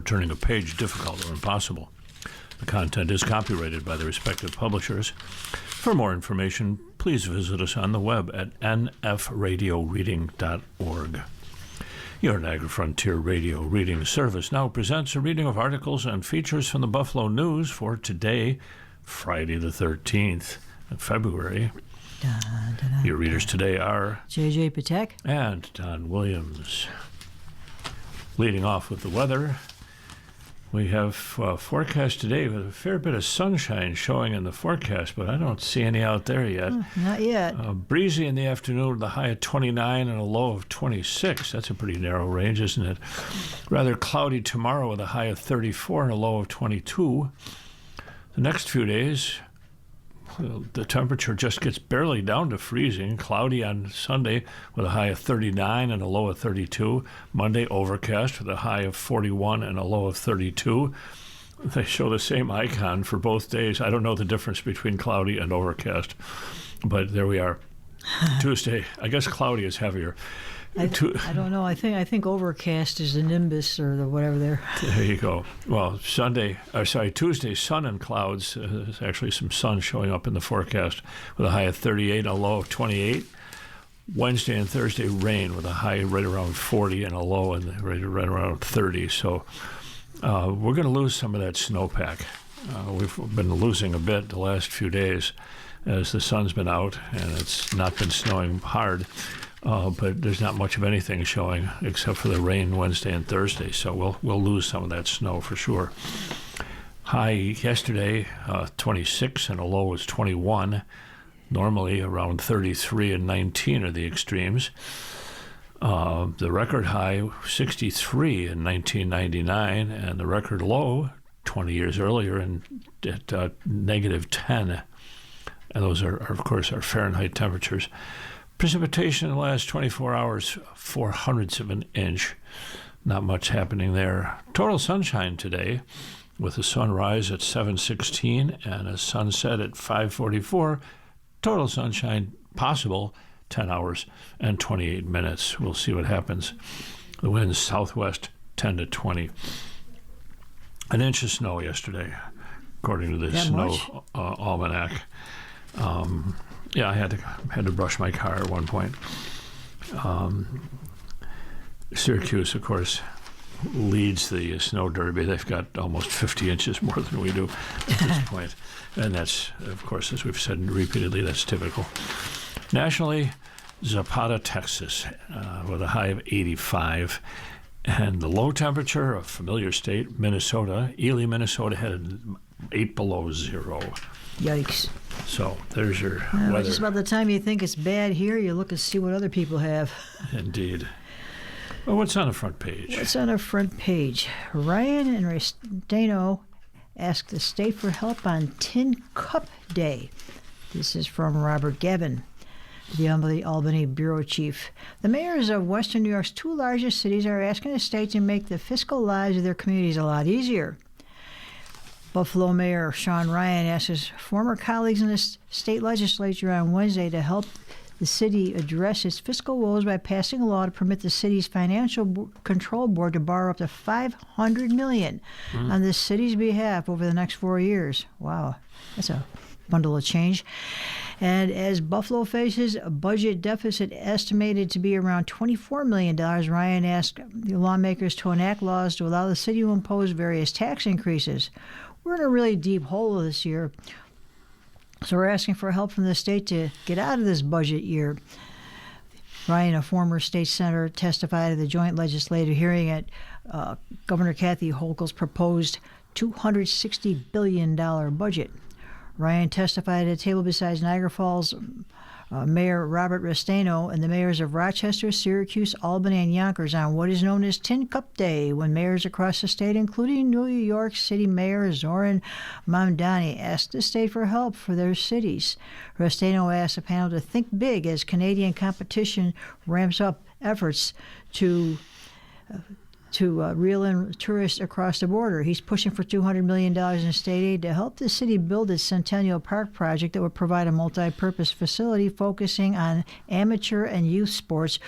turning a page difficult or impossible. The content is copyrighted by the respective publishers. For more information, please visit us on the web at nfradioreading.org. Your Niagara Frontier Radio Reading Service now presents a reading of articles and features from the Buffalo News for today, Friday the 13th of February. Your readers today are J.J. Patek and Don Williams. Leading off with the weather, we have forecast today with a fair bit of sunshine showing in the forecast, but I don't see any out there yet. Not yet. Breezy in the afternoon, the high of 29 and a low of 26. That's a pretty narrow range, isn't it? Rather cloudy tomorrow with a high of 34 and a low of 22. The next few days, the temperature just gets barely down to freezing. Cloudy on Sunday with a high of 39 and a low of 32. Monday, overcast with a high of 41 and a low of 32. They show the same icon for both days. I don't know the difference between cloudy and overcast, but there we are. Tuesday, I guess cloudy is heavier. I don't know. I think overcast is the nimbus or the whatever there. There you go. Well, Tuesday, sun and clouds. There's actually some sun showing up in the forecast with a high of 38 and a low of 28. Wednesday and Thursday, rain with a high right around 40 and a low and right around 30. So we're going to lose some of that snowpack. We've been losing a bit the last few days as the sun's been out and it's not been snowing hard. But there's not much of anything showing except for the rain Wednesday and Thursday, so we'll lose some of that snow for sure. High yesterday, 26, and a low was 21. Normally around 33 and 19 are the extremes. The record high, 63 in 1999, and the record low, 20 years earlier, at negative 10. And those are, of course, our Fahrenheit temperatures. Precipitation in the last 24 hours, 0.04 of an inch. Not much happening there. Total sunshine today with a sunrise at 7:16 and a sunset at 5:44. Total sunshine possible 10 hours and 28 minutes. We'll see what happens. The winds southwest 10 to 20. An inch of snow yesterday, according to the That snow almanac. Yeah, I had to brush my car at one point. Syracuse, of course, leads the snow derby. They've got almost 50 inches more than we do at this point. And that's, of course, as we've said repeatedly, that's typical. Nationally, Zapata, Texas, with a high of 85. And the low temperature, a familiar state, Minnesota, Ely, Minnesota, had 8 below zero. Yikes. So there's your weather. Just about the time you think it's bad here, you look and see what other people have. Indeed. Well, what's on the front page? What's on the front page? Ryan and Restaino ask the state for help on Tin Cup Day. This is from Robert Gavin, the Albany bureau chief. The mayors of Western New York's 2 largest cities are asking the state to make the fiscal lives of their communities a lot easier. Buffalo Mayor Sean Ryan asked his former colleagues in the state legislature on Wednesday to help the city address its fiscal woes by passing a law to permit the city's financial control board to borrow up to $500 million on the city's behalf over the next 4 years. Wow, that's a bundle of change. And as Buffalo faces a budget deficit estimated to be around $24 million, Ryan asked the lawmakers to enact laws to allow the city to impose various tax increases. We're in a really deep hole this year, so we're asking for help from the state to get out of this budget year. Ryan, a former state senator, testified at the joint legislative hearing at Governor Kathy Hochul's proposed $260 billion budget. Ryan testified at a table besides Niagara Falls Mayor Robert Restaino and the mayors of Rochester, Syracuse, Albany, and Yonkers on what is known as Tin Cup Day, when mayors across the state, including New York City Mayor Zoran Mamdani, asked the state for help for their cities. Restaino asked the panel to think big as Canadian competition ramps up efforts to to reel in tourists across the border. He's pushing for $200 million in state aid to help the city build its Centennial Park project that would provide a multi-purpose facility focusing on amateur and youth sports,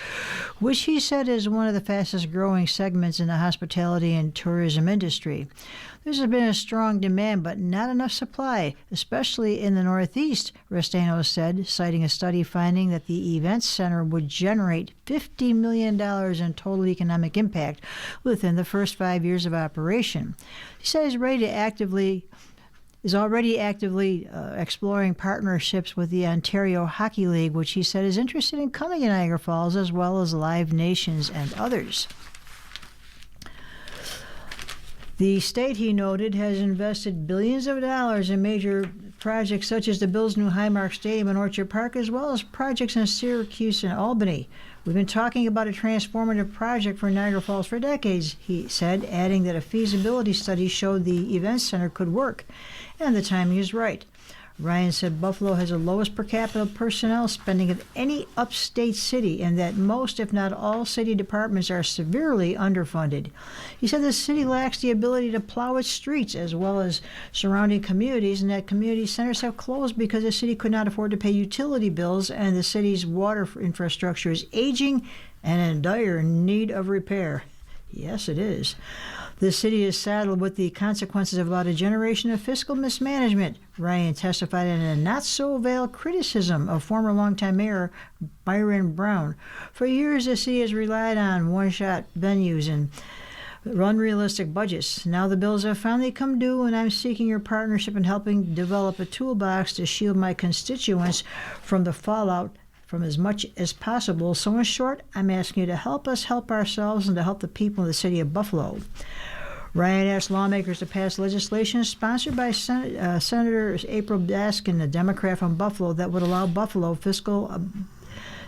which he said is one of the fastest growing segments in the hospitality and tourism industry. There's been a strong demand, but not enough supply, especially in the Northeast, Restaino said, citing a study finding that the events center would generate $50 million in total economic impact within the first 5 years of operation. He said he's already actively exploring partnerships with the Ontario Hockey League, which he said is interested in coming to Niagara Falls, as well as Live Nations and others. The state, he noted, has invested billions of dollars in major projects such as the Bills' new Highmark Stadium in Orchard Park, as well as projects in Syracuse and Albany. We've been talking about a transformative project for Niagara Falls for decades, he said, adding that a feasibility study showed the event center could work, and the timing is right. Ryan said Buffalo has the lowest per capita personnel spending of any upstate city, and that most, if not all, city departments are severely underfunded. He said the city lacks the ability to plow its streets as well as surrounding communities, and that community centers have closed because the city could not afford to pay utility bills, and the city's water infrastructure is aging and in dire need of repair. Yes, it is. The city is saddled with the consequences of about a generation of fiscal mismanagement, Ryan testified in a not-so-veiled criticism of former longtime mayor Byron Brown. For years, the city has relied on one-shot venues and unrealistic budgets. Now the bills have finally come due, and I'm seeking your partnership in helping develop a toolbox to shield my constituents from the fallout from as much as possible. So in short, I'm asking you to help us help ourselves and to help the people in the city of Buffalo. Ryan asked lawmakers to pass legislation sponsored by Senator April Baskin, a Democrat from Buffalo, that would allow Buffalo Fiscal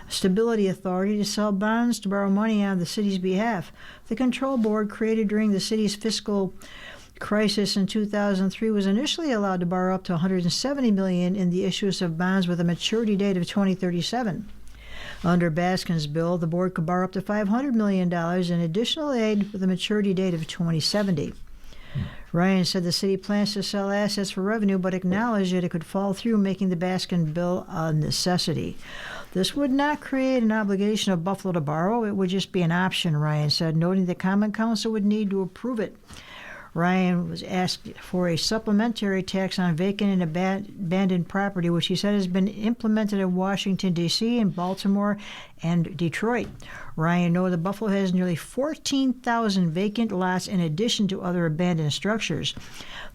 Stability Authority to sell bonds to borrow money on the city's behalf. The control board, created during the city's fiscal crisis in 2003, was initially allowed to borrow up to $170 million in the issuance of bonds with a maturity date of 2037. Under Baskin's bill, the board could borrow up to $500 million in additional aid with a maturity date of 2070. Ryan said the city plans to sell assets for revenue, but acknowledged that it could fall through, making the Baskin bill a necessity. This would not create an obligation of Buffalo to borrow. It would just be an option, Ryan said, noting the Common Council would need to approve it. Ryan was asked for a supplementary tax on vacant and abandoned property, which he said has been implemented in Washington, D.C., and Baltimore and Detroit. Ryan noted that Buffalo has nearly 14,000 vacant lots in addition to other abandoned structures.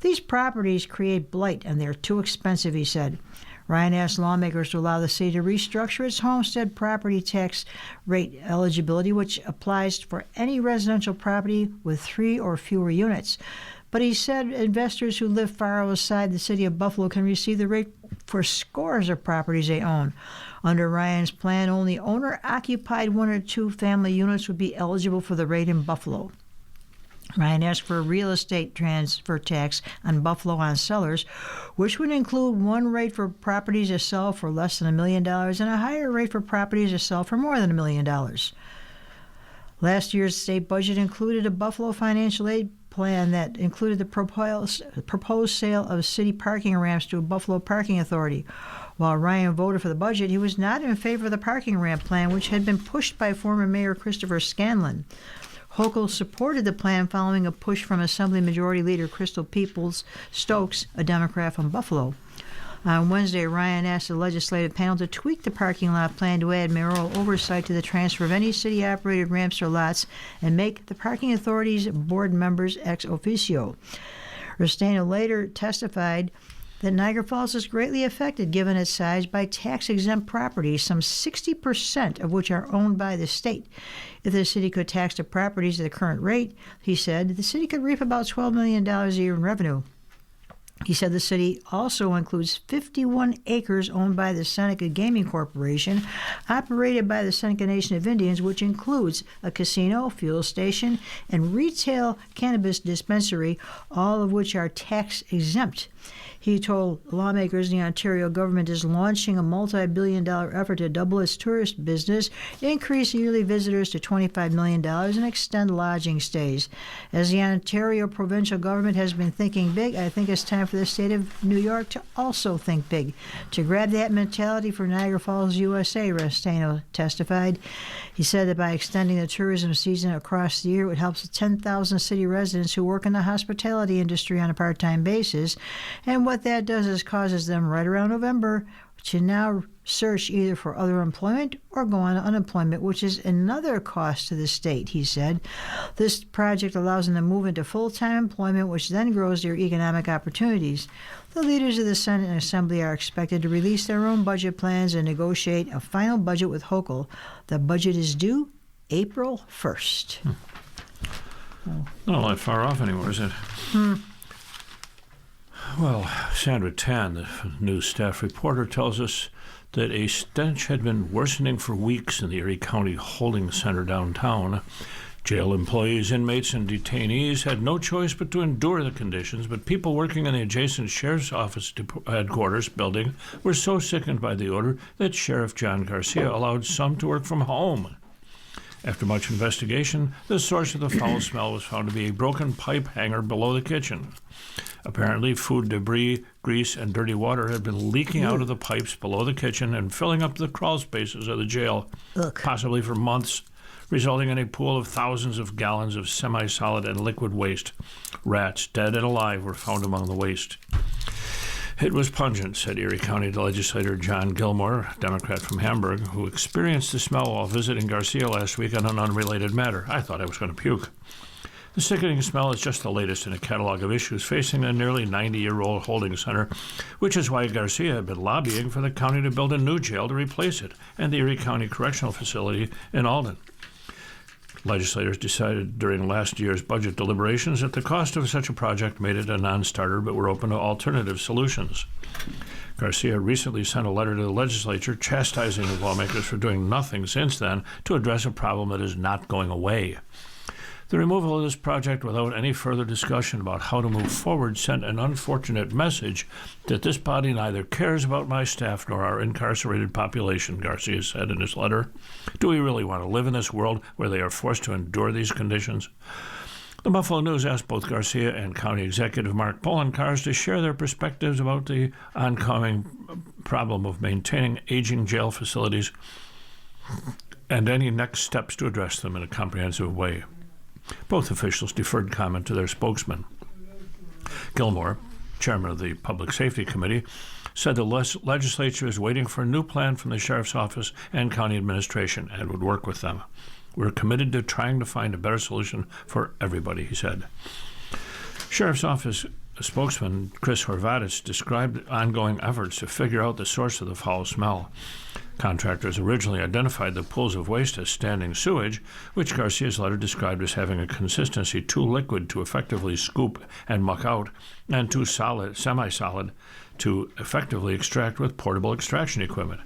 These properties create blight, and they're too expensive, he said. Ryan asked lawmakers to allow the city to restructure its homestead property tax rate eligibility, which applies for any residential property with 3 or fewer units. But he said investors who live far outside the city of Buffalo can receive the rate for scores of properties they own. Under Ryan's plan, only owner-occupied 1 or 2 family units would be eligible for the rate in Buffalo. Ryan asked for a real estate transfer tax on Buffalo on sellers, which would include one rate for properties that sell for less than $1 million and a higher rate for properties that sell for more than $1 million. Last year's state budget included a Buffalo financial aid plan that included the proposed sale of city parking ramps to a Buffalo Parking Authority. While Ryan voted for the budget, he was not in favor of the parking ramp plan, which had been pushed by former Mayor Christopher Scanlon. Hochul supported the plan following a push from Assembly Majority Leader Crystal Stokes, a Democrat from Buffalo. On Wednesday, Ryan asked the legislative panel to tweak the parking lot plan to add mayoral oversight to the transfer of any city-operated ramps or lots and make the parking authority's board members ex officio. Restaino later testified that Niagara Falls is greatly affected, given its size, by tax-exempt properties, some 60% of which are owned by the state. If the city could tax the properties at the current rate, he said, the city could reap about $12 million a year in revenue. He said the city also includes 51 acres owned by the Seneca Gaming Corporation, operated by the Seneca Nation of Indians, which includes a casino, fuel station, and retail cannabis dispensary, all of which are tax exempt. He told lawmakers the Ontario government is launching a multi-billion-dollar effort to double its tourist business, increase yearly visitors to $25 million, and extend lodging stays. As the Ontario provincial government has been thinking big, I think it's time for the state of New York to also think big. To grab that mentality for Niagara Falls, USA, Restaino testified. He said that by extending the tourism season across the year, it would help 10,000 city residents who work in the hospitality industry on a part-time basis. And what that does is causes them right around November to now search either for other employment or go on unemployment, which is another cost to the state, he said. This project allows them to move into full-time employment, which then grows their economic opportunities. The leaders of the Senate and Assembly are expected to release their own budget plans and negotiate a final budget with Hochul. The budget is due April 1st. Not all that far off anymore, is it? Well, Sandra Tan, the news staff reporter, tells us that a stench had been worsening for weeks in the Erie County Holding Center downtown. Jail employees, inmates, and detainees had no choice but to endure the conditions, but people working in the adjacent sheriff's office headquarters building were so sickened by the odor that Sheriff John Garcia allowed some to work from home. After much investigation, the source of the foul smell was found to be a broken pipe hanger below the kitchen. Apparently, food debris, grease, and dirty water had been leaking out of the pipes below the kitchen and filling up the crawl spaces of the jail, possibly for months, resulting in a pool of thousands of gallons of semi-solid and liquid waste. Rats, dead and alive, were found among the waste. It was pungent, said Erie County legislator John Gilmore, Democrat from Hamburg, who experienced the smell while visiting Garcia last week on an unrelated matter. I thought I was going to puke. The sickening smell is just the latest in a catalog of issues facing a nearly 90-year-old holding center, which is why Garcia had been lobbying for the county to build a new jail to replace it, and the Erie County Correctional Facility in Alden. Legislators decided during last year's budget deliberations that the cost of such a project made it a non-starter, but were open to alternative solutions. Garcia recently sent a letter to the legislature chastising the lawmakers for doing nothing since then to address a problem that is not going away. The removal of this project without any further discussion about how to move forward sent an unfortunate message that this body neither cares about my staff nor our incarcerated population, Garcia said in his letter. Do we really want to live in this world where they are forced to endure these conditions? The Buffalo News asked both Garcia and County Executive Mark Poloncarz to share their perspectives about the oncoming problem of maintaining aging jail facilities and any next steps to address them in a comprehensive way. Both officials deferred comment to their spokesman. Gilmore, chairman of the Public Safety Committee, said the legislature is waiting for a new plan from the sheriff's office and county administration and would work with them. We're committed to trying to find a better solution for everybody, he said. Sheriff's Office spokesman Chris Horvatich described ongoing efforts to figure out the source of the foul smell. Contractors originally identified the pools of waste as standing sewage, which Garcia's letter described as having a consistency too liquid to effectively scoop and muck out, and too semi-solid to effectively extract with portable extraction equipment.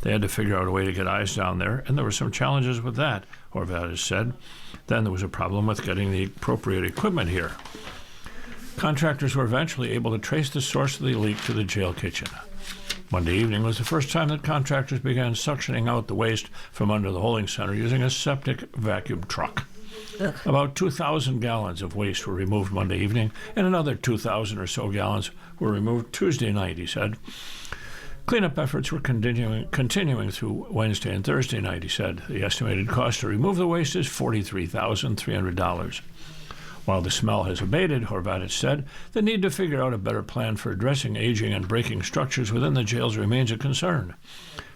They had to figure out a way to get eyes down there, and there were some challenges with that, Horvatich said. Then there was a problem with getting the appropriate equipment here. Contractors were eventually able to trace the source of the leak to the jail kitchen. Monday evening was the first time that contractors began suctioning out the waste from under the holding center using a septic vacuum truck. About 2,000 gallons of waste were removed Monday evening, and another 2,000 or so gallons were removed Tuesday night, he said. Cleanup efforts were continuing through Wednesday and Thursday night, he said. The estimated cost to remove the waste is $43,300. While the smell has abated, Horvatich said, the need to figure out a better plan for addressing aging and breaking structures within the jails remains a concern.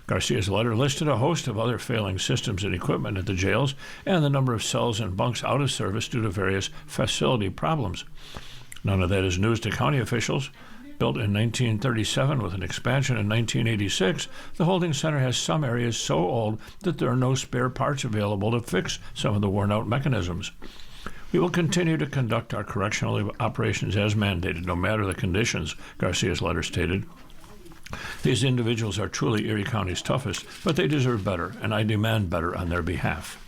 Garcia's letter listed a host of other failing systems and equipment at the jails and the number of cells and bunks out of service due to various facility problems. None of that is news to county officials. Built in 1937 with an expansion in 1986, the holding center has some areas so old that there are no spare parts available to fix some of the worn-out mechanisms. We will continue to conduct our correctional operations as mandated, no matter the conditions, Garcia's letter stated. These individuals are truly Erie County's toughest, but they deserve better, and I demand better on their behalf.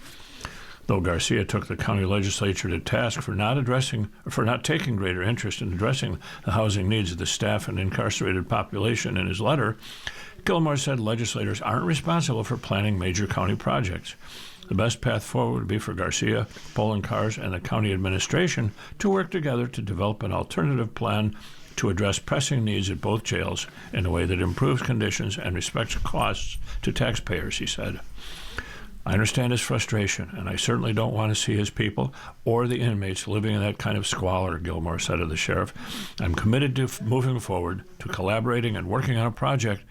Though Garcia took the county legislature to task for not taking greater interest in addressing the housing needs of the staff and incarcerated population in his letter, Gilmore said legislators aren't responsible for planning major county projects. The best path forward would be for Garcia, Poloncarz, and the county administration to work together to develop an alternative plan to address pressing needs at both jails in a way that improves conditions and respects costs to taxpayers, he said. I understand his frustration, and I certainly don't want to see his people or the inmates living in that kind of squalor, Gilmore said of the sheriff. I'm committed to moving forward, to collaborating and working on a project,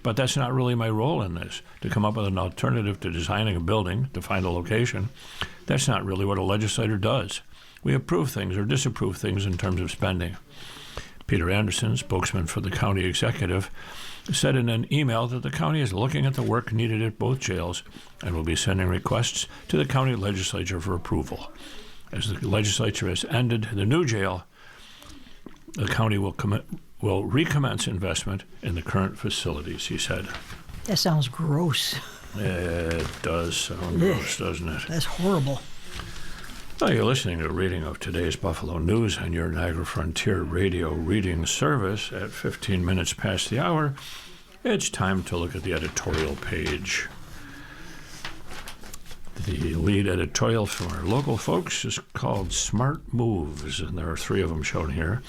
but that's not really my role in this, to come up with an alternative to designing a building, to find a location. That's not really what a legislator does. We approve things or disapprove things in terms of spending. Peter Anderson, spokesman for the county executive, said in an email that the county is looking at the work needed at both jails and will be sending requests to the county legislature for approval. As the legislature has ended the new jail, the county will recommence investment in the current facilities, he said. That sounds gross. It does sound gross, doesn't it? That's horrible. Well, you're listening to a reading of today's Buffalo News on your Niagara Frontier Radio reading service at 15 minutes past the hour. It's time to look at the editorial page. The lead editorial from our local folks is called Smart Moves, and there are 3 of them shown here.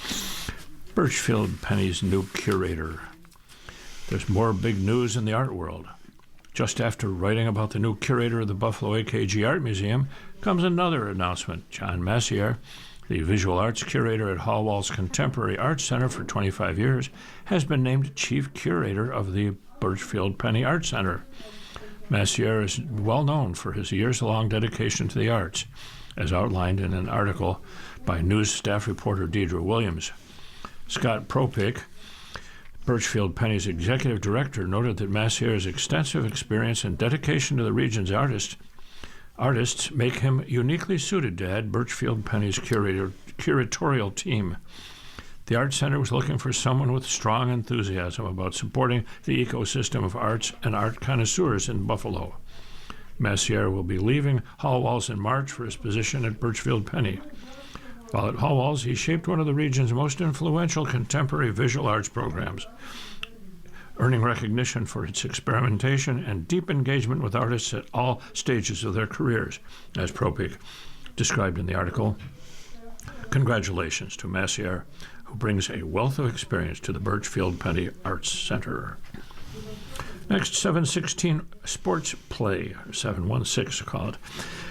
Birchfield Penny's new curator. There's more big news in the art world. Just after writing about the new curator of the Buffalo AKG Art Museum comes another announcement. John Massier, the visual arts curator at Hallwall's Contemporary Arts Center for 25 years, has been named chief curator of the Birchfield Penny Art Center. Massier is well known for his years-long dedication to the arts, as outlined in an article by news staff reporter Deidre Williams. Scott Propick, Birchfield Penny's executive director, noted that Massier's extensive experience and dedication to the region's artists make him uniquely suited to head Birchfield Penny's curatorial team. The Art Center was looking for someone with strong enthusiasm about supporting the ecosystem of arts and art connoisseurs in Buffalo. Massier will be leaving Hallwalls in March for his position at Birchfield Penny. While at Hallwalls, he shaped one of the region's most influential contemporary visual arts programs, earning recognition for its experimentation and deep engagement with artists at all stages of their careers, as Propick described in the article. Congratulations to Massier, who brings a wealth of experience to the Birchfield Penny Arts Center. Next, 716 Sports Play, or 716 called.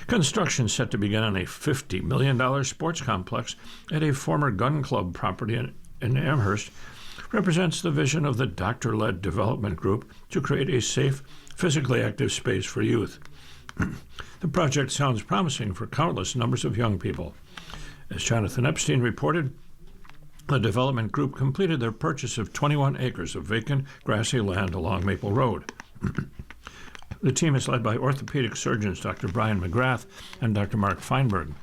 Construction set to begin on a $50 million sports complex at a former gun club property in Amherst represents the vision of the doctor-led development group to create a safe, physically active space for youth. The project sounds promising for countless numbers of young people. As Jonathan Epstein reported, the development group completed their purchase of 21 acres of vacant, grassy land along Maple Road. The team is led by orthopedic surgeons Dr. Brian McGrath and Dr. Mark Feinberg.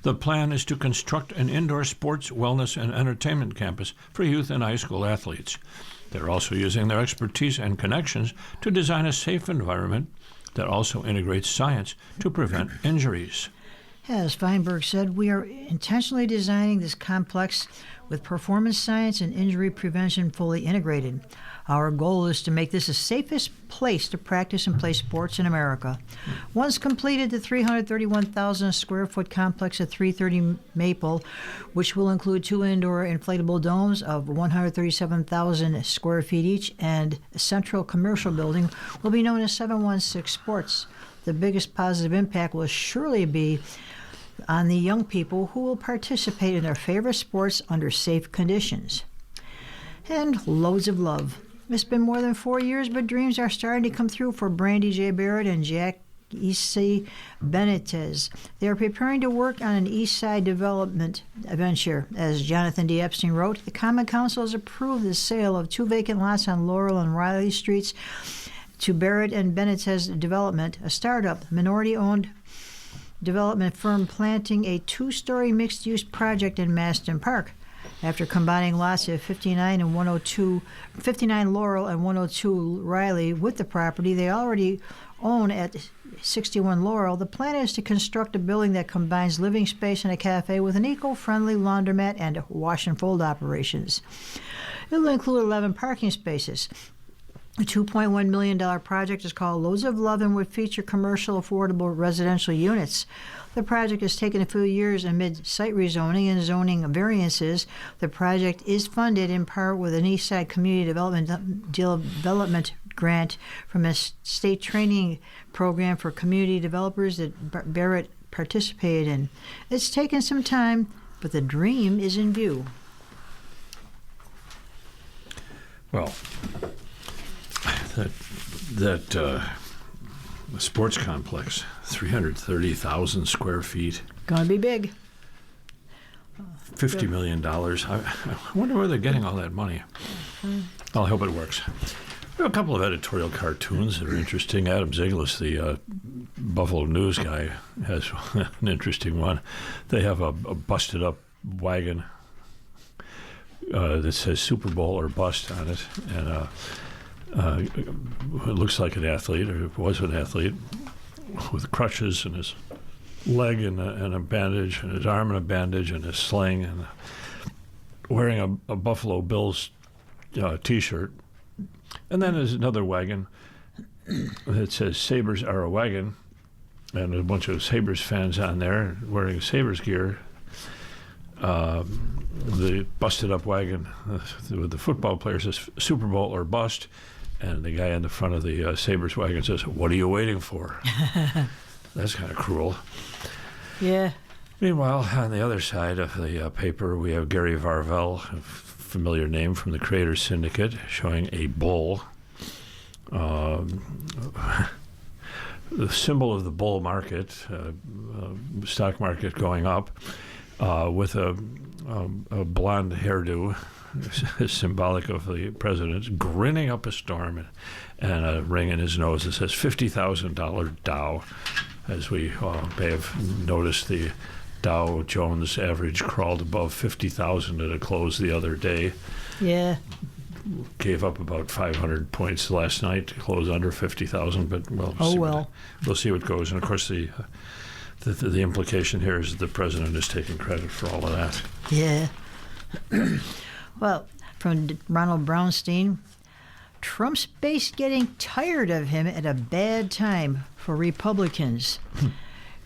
The plan is to construct an indoor sports, wellness, and entertainment campus for youth and high school athletes. They're also using their expertise and connections to design a safe environment that also integrates science to prevent injuries. As Feinberg said, we are intentionally designing this complex with performance science and injury prevention fully integrated. Our goal is to make this the safest place to practice and play sports in America. Once completed, the 331,000 square foot complex at 330 Maple, which will include 2 indoor inflatable domes of 137,000 square feet each and a central commercial building, will be known as 716 Sports. The biggest positive impact will surely be on the young people who will participate in their favorite sports under safe conditions. And loads of love. It's been more than 4 years, but dreams are starting to come through for Brandy J. Barrett and Jack E.C. Benitez. They are preparing to work on an East Side development venture. As Jonathan D. Epstein wrote, the Common Council has approved the sale of 2 vacant lots on Laurel and Riley Streets to Barrett and Benitez Development, a startup, minority-owned development firm planting a two-story mixed-use project in Maston Park. After combining lots of 59 and 102, 59 Laurel and 102 Riley with the property they already own at 61 Laurel, the plan is to construct a building that combines living space and a cafe with an eco-friendly laundromat and wash and fold operations. It will include 11 parking spaces. The $2.1 million project is called Loads of Love and would feature commercial affordable residential units. The project has taken a few years amid site rezoning and zoning variances. The project is funded in part with an Eastside Community Development grant from a state training program for community developers that Barrett participated in. It's taken some time, but the dream is in view. Well, that sports complex, 330,000 square feet, Gonna be big. $50 million. I wonder where they're getting all that money. I'll hope it works. We have a couple of editorial cartoons that are interesting. Adam Ziglis, the Buffalo News guy, has an interesting one. They have a busted up wagon that says Super Bowl or bust on it, and it looks like an athlete, or was an athlete, with crutches and his leg in a bandage, and his arm in a bandage, and his sling, and wearing a Buffalo Bills T-shirt. And then there's another wagon that says Sabres are a wagon, and a bunch of Sabres fans on there wearing Sabres gear. The busted up wagon with the football player says Super Bowl or bust, and the guy in the front of the Sabres wagon says, "What are you waiting for?" That's kind of cruel. Yeah. Meanwhile, on the other side of the paper, we have Gary Varvel, a familiar name from the Creators Syndicate, showing a bull. The symbol of the bull market, stock market going up, with a blonde hairdo, symbolic of the president, grinning up a storm, and a ring in his nose that says $50,000 Dow. As we may have noticed, the Dow Jones average crawled above 50,000 at a close the other day. Yeah. Gave up about 500 points last night to close under 50,000, but we'll see what goes. And of course, the implication here is that the president is taking credit for all of that. Yeah. Well, from Ronald Brownstein, Trump's base getting tired of him at a bad time for Republicans.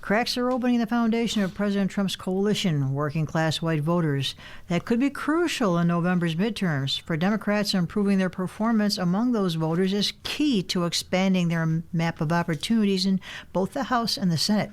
Cracks are opening the foundation of President Trump's coalition, working-class white voters, that could be crucial in November's midterms. For Democrats, improving their performance among those voters is key to expanding their map of opportunities in both the House and the Senate.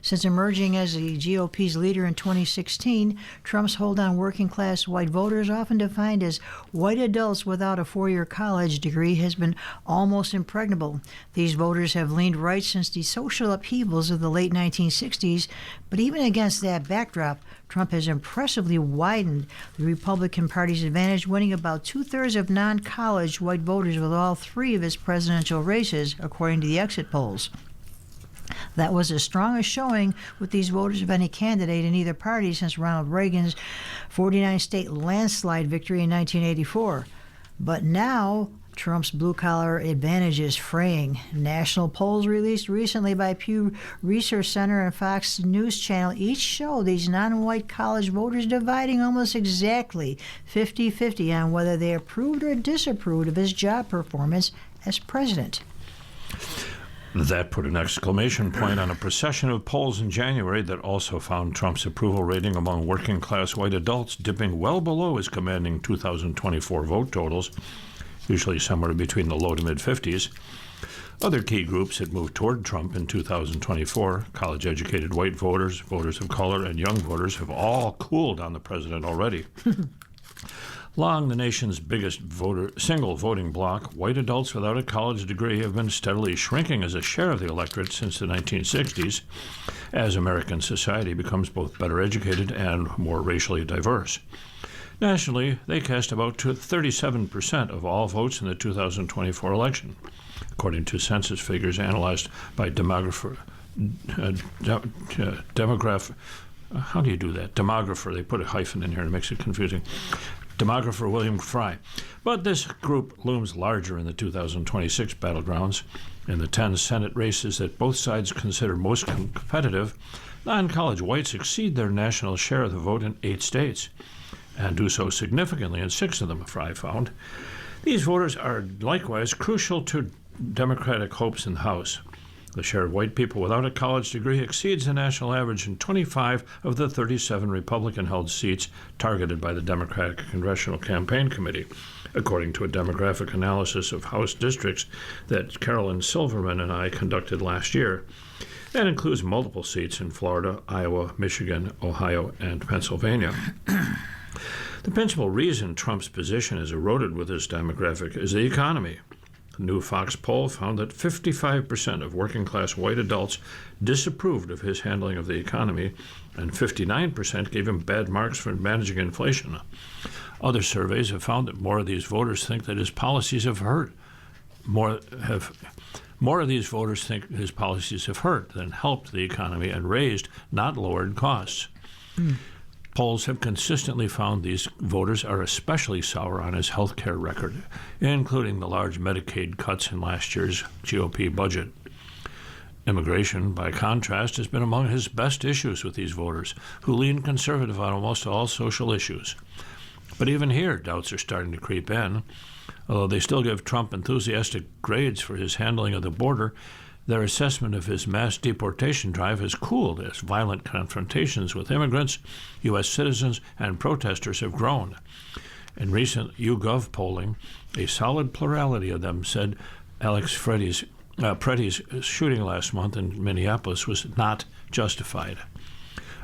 Since emerging as the GOP's leader in 2016, Trump's hold on working-class white voters, often defined as white adults without a four-year college degree, has been almost impregnable. These voters have leaned right since the social upheavals of the late 1960s, but even against that backdrop, Trump has impressively widened the Republican Party's advantage, winning about two-thirds of non-college white voters with all three of his presidential races, according to the exit polls. That was as strong a showing with these voters of any candidate in either party since Ronald Reagan's 49-state landslide victory in 1984. But now, Trump's blue-collar advantage is fraying. National polls released recently by Pew Research Center and Fox News Channel each show these non-white college voters dividing almost exactly 50-50 on whether they approved or disapproved of his job performance as president. That put an exclamation point on a procession of polls in January that also found Trump's approval rating among working-class white adults dipping well below his commanding 2024 vote totals, usually somewhere between the low to mid-50s. Other key groups that moved toward Trump in 2024, college-educated white voters, voters of color, and young voters, have all cooled on the president already. Long the nation's biggest single voting bloc, white adults without a college degree have been steadily shrinking as a share of the electorate since the 1960s, as American society becomes both better educated and more racially diverse. Nationally, they cast about 37% of all votes in the 2024 election, according to census figures analyzed by demographer. How do you do that? Demographer. They put a hyphen in here and it makes it confusing. Demographer William Fry. But this group looms larger in the 2026 battlegrounds. In the 10 Senate races that both sides consider most competitive, non-college whites exceed their national share of the vote in 8 states, and do so significantly in 6 of them, Fry found. These voters are likewise crucial to Democratic hopes in the House. The share of white people without a college degree exceeds the national average in 25 of the 37 Republican-held seats targeted by the Democratic Congressional Campaign Committee, according to a demographic analysis of House districts that Carolyn Silverman and I conducted last year. That includes multiple seats in Florida, Iowa, Michigan, Ohio, and Pennsylvania. The principal reason Trump's position is eroded with this demographic is the economy. A new Fox poll found that 55% of working-class white adults disapproved of his handling of the economy, and 59% gave him bad marks for managing inflation. Other surveys have found that more of these voters think that his policies have hurt. More of these voters think his policies have hurt than helped the economy and raised, not lowered, costs. Polls have consistently found these voters are especially sour on his health care record, including the large Medicaid cuts in last year's GOP budget. Immigration, by contrast, has been among his best issues with these voters, who lean conservative on almost all social issues. But even here, doubts are starting to creep in. Although they still give Trump enthusiastic grades for his handling of the border, their assessment of his mass deportation drive has cooled as violent confrontations with immigrants, U.S. citizens, and protesters have grown. In recent YouGov polling, a solid plurality of them said Alex Preddy's shooting last month in Minneapolis was not justified.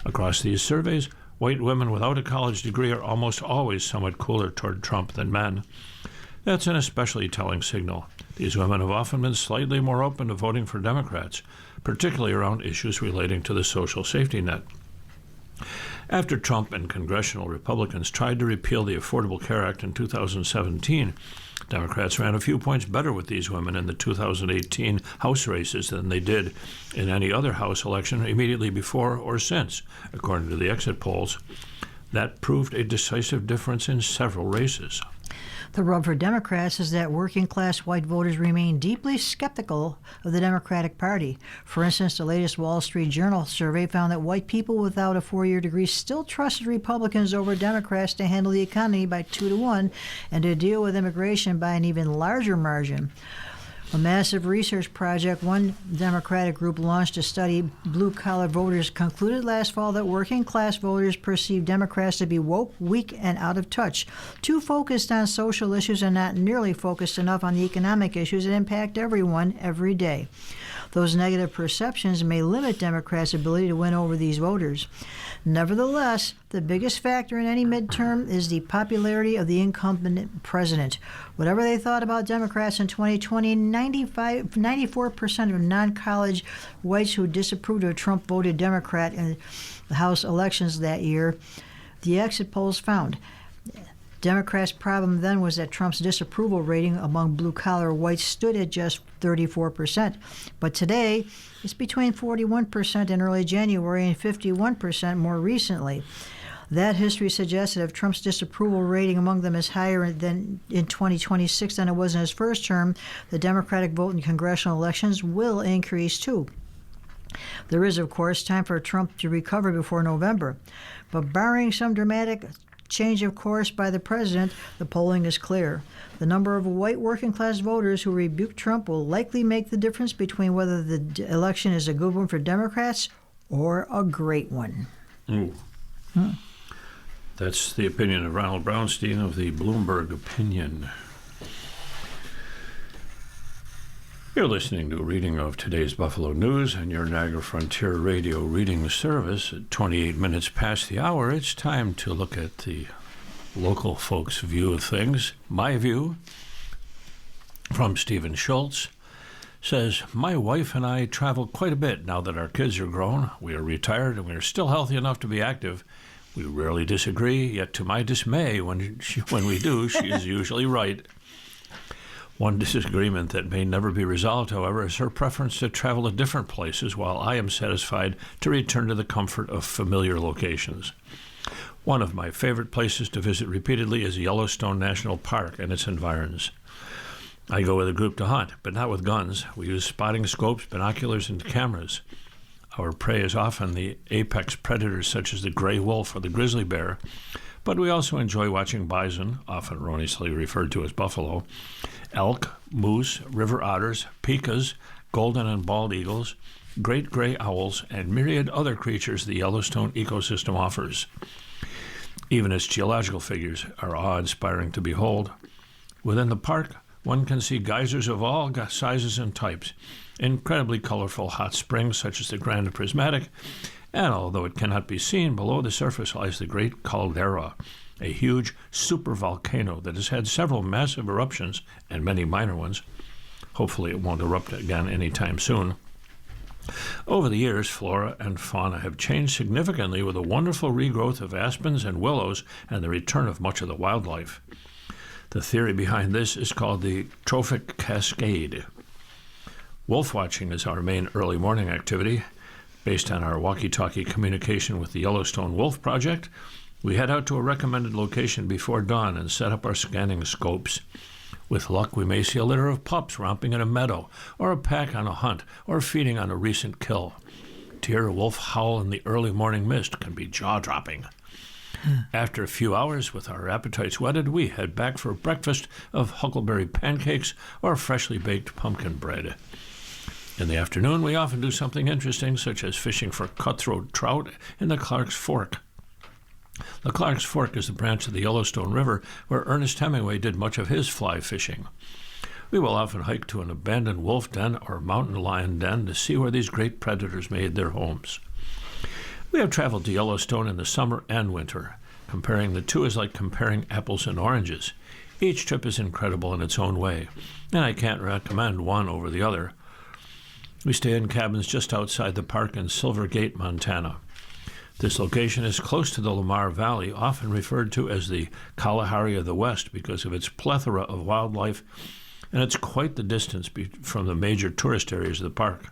Across these surveys, white women without a college degree are almost always somewhat cooler toward Trump than men. That's an especially telling signal. These women have often been slightly more open to voting for Democrats, particularly around issues relating to the social safety net. After Trump and congressional Republicans tried to repeal the Affordable Care Act in 2017, Democrats ran a few points better with these women in the 2018 House races than they did in any other House election immediately before or since, according to the exit polls. That proved a decisive difference in several races. The rub for Democrats is that working-class white voters remain deeply skeptical of the Democratic Party. For instance, the latest Wall Street Journal survey found that white people without a 4-year degree still trusted Republicans over Democrats to handle the economy by 2-1 and to deal with immigration by an even larger margin. A massive research project one Democratic group launched to study blue-collar voters concluded last fall that working-class voters perceive Democrats to be woke, weak, and out of touch, too focused on social issues and not nearly focused enough on the economic issues that impact everyone every day. Those negative perceptions may limit Democrats' ability to win over these voters. Nevertheless, the biggest factor in any midterm is the popularity of the incumbent president. Whatever they thought about Democrats in 2020, 94% of non-college whites who disapproved of Trump voted Democrat in the House elections that year, the exit polls found. Democrats' problem then was that Trump's disapproval rating among blue-collar whites stood at just 34%. But today, it's between 41% in early January and 51% more recently. That history suggests that if Trump's disapproval rating among them is higher than in 2026 than it was in his first term, the Democratic vote in congressional elections will increase too. There is, of course, time for Trump to recover before November. But barring some dramatic change of course by the president, the polling is clear. The number of white working-class voters who rebuke Trump will likely make the difference between whether the election is a good one for Democrats or a great one. That's the opinion of Ronald Brownstein of the Bloomberg Opinion. You're listening to a reading of today's Buffalo News and your Niagara Frontier Radio reading service. At 28 minutes past the hour, it's time to look at the local folks' view of things. My view, from Stephen Schultz, says, my wife and I travel quite a bit now that our kids are grown. We are retired and we are still healthy enough to be active. We rarely disagree, yet to my dismay, when we do, she is usually right. One disagreement that may never be resolved, however, is her preference to travel to different places, while I am satisfied to return to the comfort of familiar locations. One of my favorite places to visit repeatedly is Yellowstone National Park and its environs. I go with a group to hunt, but not with guns. We use spotting scopes, binoculars, and cameras. Our prey is often the apex predators such as the gray wolf or the grizzly bear, but we also enjoy watching bison, often erroneously referred to as buffalo, elk, moose, river otters, pikas, golden and bald eagles, great gray owls, and myriad other creatures the Yellowstone ecosystem offers. Even its geological figures are awe-inspiring to behold. Within the park, one can see geysers of all sizes and types, incredibly colorful hot springs such as the Grand Prismatic, and although it cannot be seen, below the surface lies the Great Caldera, a huge supervolcano that has had several massive eruptions and many minor ones. Hopefully it won't erupt again anytime soon. Over the years, flora and fauna have changed significantly with a wonderful regrowth of aspens and willows and the return of much of the wildlife. The theory behind this is called the trophic cascade. Wolf watching is our main early morning activity. Based on our walkie-talkie communication with the Yellowstone Wolf Project, we head out to a recommended location before dawn and set up our scanning scopes. With luck, we may see a litter of pups romping in a meadow, or a pack on a hunt, or feeding on a recent kill. To hear a wolf howl in the early morning mist can be jaw-dropping. After a few hours, with our appetites whetted, we head back for breakfast of huckleberry pancakes or freshly baked pumpkin bread. In the afternoon, we often do something interesting, such as fishing for cutthroat trout in the Clark's Fork. The Clark's Fork is the branch of the Yellowstone River where Ernest Hemingway did much of his fly fishing. We will often hike to an abandoned wolf den or mountain lion den to see where these great predators made their homes. We have traveled to Yellowstone in the summer and winter. Comparing the two is like comparing apples and oranges. Each trip is incredible in its own way, and I can't recommend one over the other. We stay in cabins just outside the park in Silver Gate, Montana. This location is close to the Lamar Valley, often referred to as the Kalahari of the West because of its plethora of wildlife, and it's quite the distance from the major tourist areas of the park.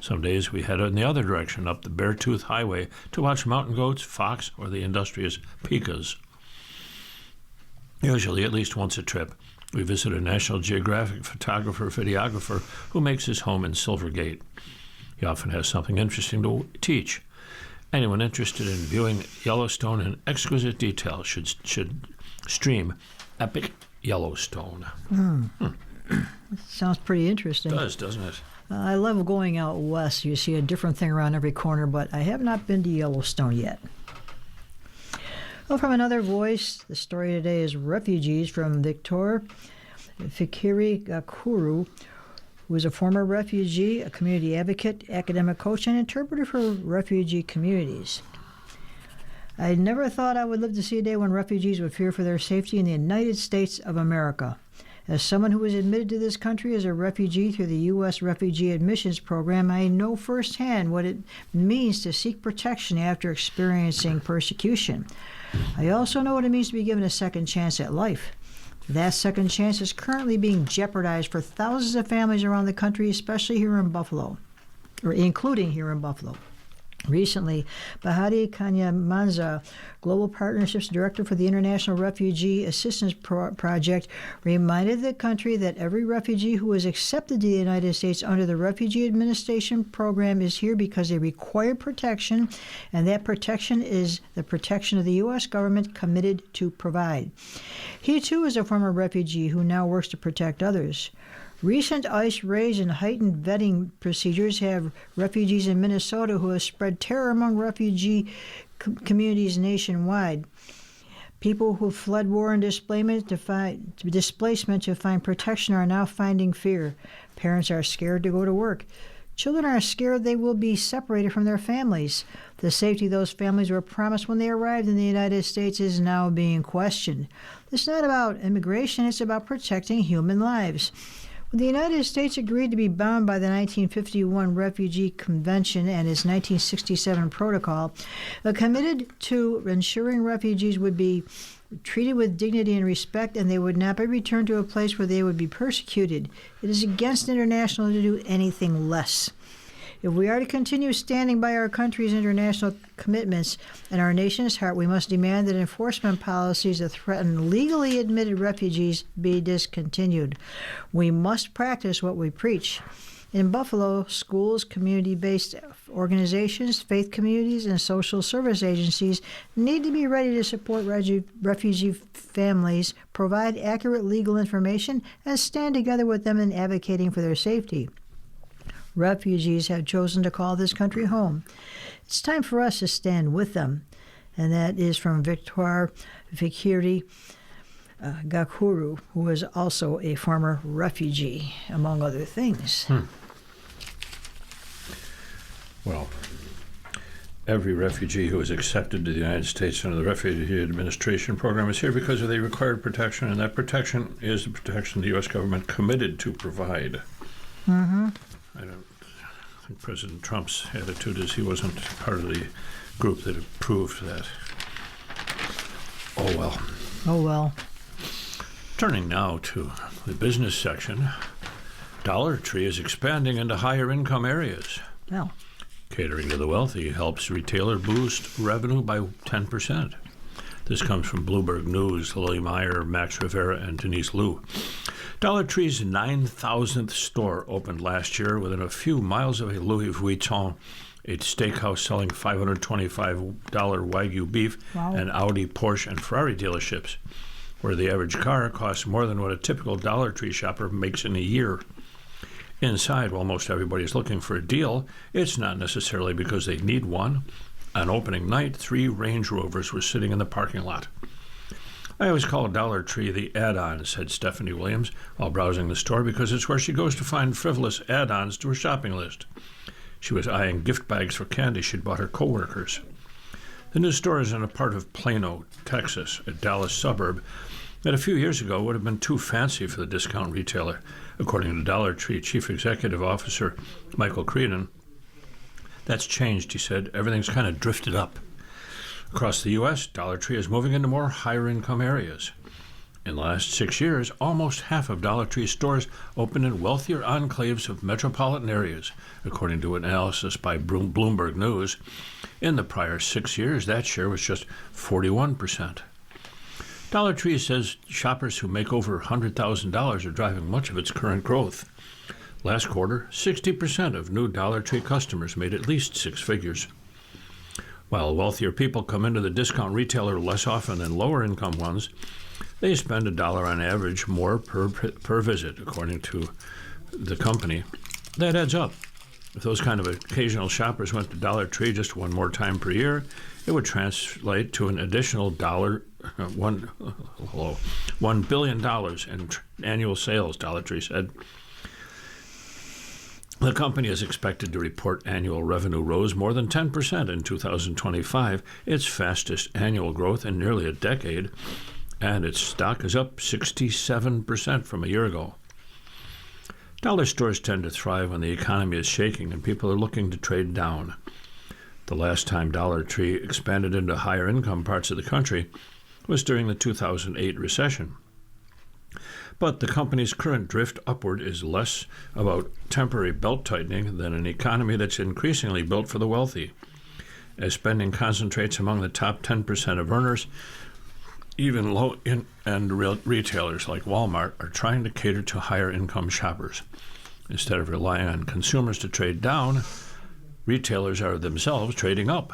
Some days we head in the other direction, up the Beartooth Highway, to watch mountain goats, fox, or the industrious pikas. Usually, at least once a trip, we visit a National Geographic photographer-videographer who makes his home in Silver Gate. He often has something interesting to teach. Anyone interested in viewing Yellowstone in exquisite detail should stream Epic Yellowstone. Sounds pretty interesting. It does, doesn't it? I love going out west. You see a different thing around every corner, but I have not been to Yellowstone yet. Well, from another voice, the story today is refugees from Victor Fikiri Gakuru, who is a former refugee, a community advocate, academic coach, and interpreter for refugee communities. I never thought I would live to see a day when refugees would fear for their safety in the United States of America. As someone who was admitted to this country as a refugee through the U.S. Refugee Admissions Program, I know firsthand what it means to seek protection after experiencing persecution. I also know what it means to be given a second chance at life. That second chance is currently being jeopardized for thousands of families around the country, especially here in Buffalo, or including here in Buffalo. Recently, Bahati Kanyamanza, Global Partnerships Director for the International Refugee Assistance Project, reminded the country that every refugee who is accepted to the United States under the Refugee Administration Program is here because they require protection, and that protection is the protection of the U.S. government committed to provide. He, too, is a former refugee who now works to protect others. Recent ICE raids and heightened vetting procedures have refugees in Minnesota who have spread terror among refugee communities nationwide. People who fled war and displacement to find protection are now finding fear. Parents are scared to go to work. Children are scared they will be separated from their families. The safety those families were promised when they arrived in the United States is now being questioned. It's not about immigration, it's about protecting human lives. The United States agreed to be bound by the 1951 Refugee Convention and its 1967 protocol, committed to ensuring refugees would be treated with dignity and respect, and they would not be returned to a place where they would be persecuted. It is against international to do anything less. If we are to continue standing by our country's international commitments and our nation's heart, we must demand that enforcement policies that threaten legally admitted refugees be discontinued. We must practice what we preach. In Buffalo, schools, community-based organizations, faith communities, and social service agencies need to be ready to support refugee families, provide accurate legal information, and stand together with them in advocating for their safety. Refugees have chosen to call this country home. It's time for us to stand with them. And that is from Victoire Vikiri Gakuru, who is also a former refugee, among other things. Well, every refugee who is accepted to the United States under the Refugee Administration Program is here because of the required protection, and that protection is the protection the U.S. government committed to provide. Mm-hmm. I think President Trump's attitude is he wasn't part of the group that approved that. Oh, well. Oh, well. Turning now to the business section, Dollar Tree is expanding into higher income areas. Well. Catering to the wealthy helps retailer boost revenue by 10%. This comes from Bloomberg News, Lily Meyer, Max Rivera, and Denise Liu. Dollar Tree's 9,000th store opened last year within a few miles of a Louis Vuitton, a steakhouse selling $525 Wagyu beef, and Audi, Porsche, and Ferrari dealerships, where the average car costs more than what a typical Dollar Tree shopper makes in a year. Inside, while most everybody is looking for a deal, it's not necessarily because they need one. On opening night, 3 Range Rovers were sitting in the parking lot. I always call Dollar Tree the add-on, said Stephanie Williams while browsing the store, because it's where she goes to find frivolous add-ons to her shopping list. She was eyeing gift bags for candy she'd bought her coworkers. The new store is in a part of Plano, Texas, a Dallas suburb that a few years ago would have been too fancy for the discount retailer, according to Dollar Tree Chief Executive Officer Michael Creedon. That's changed, he said. Everything's kind of drifted up. Across the U.S., Dollar Tree is moving into more higher-income areas. In the last 6 years, almost half of Dollar Tree's stores opened in wealthier enclaves of metropolitan areas, according to an analysis by Bloomberg News. In the prior 6 years, that share was just 41%. Dollar Tree says shoppers who make over $100,000 are driving much of its current growth. Last quarter, 60% of new Dollar Tree customers made at least 6 figures. While wealthier people come into the discount retailer less often than lower-income ones, they spend $1 on average more per visit, according to the company. That adds up. If those kind of occasional shoppers went to Dollar Tree just one more time per year, it would translate to an additional $1 billion in annual sales, Dollar Tree said. The company is expected to report annual revenue rose more than 10% in 2025, its fastest annual growth in nearly a decade, and its stock is up 67% from a year ago. Dollar stores tend to thrive when the economy is shaking and people are looking to trade down. The last time Dollar Tree expanded into higher income parts of the country was during the 2008 recession. But the company's current drift upward is less about temporary belt-tightening than an economy that's increasingly built for the wealthy. As spending concentrates among the top 10% of earners, even low-end retailers like Walmart are trying to cater to higher-income shoppers. Instead of relying on consumers to trade down, retailers are themselves trading up.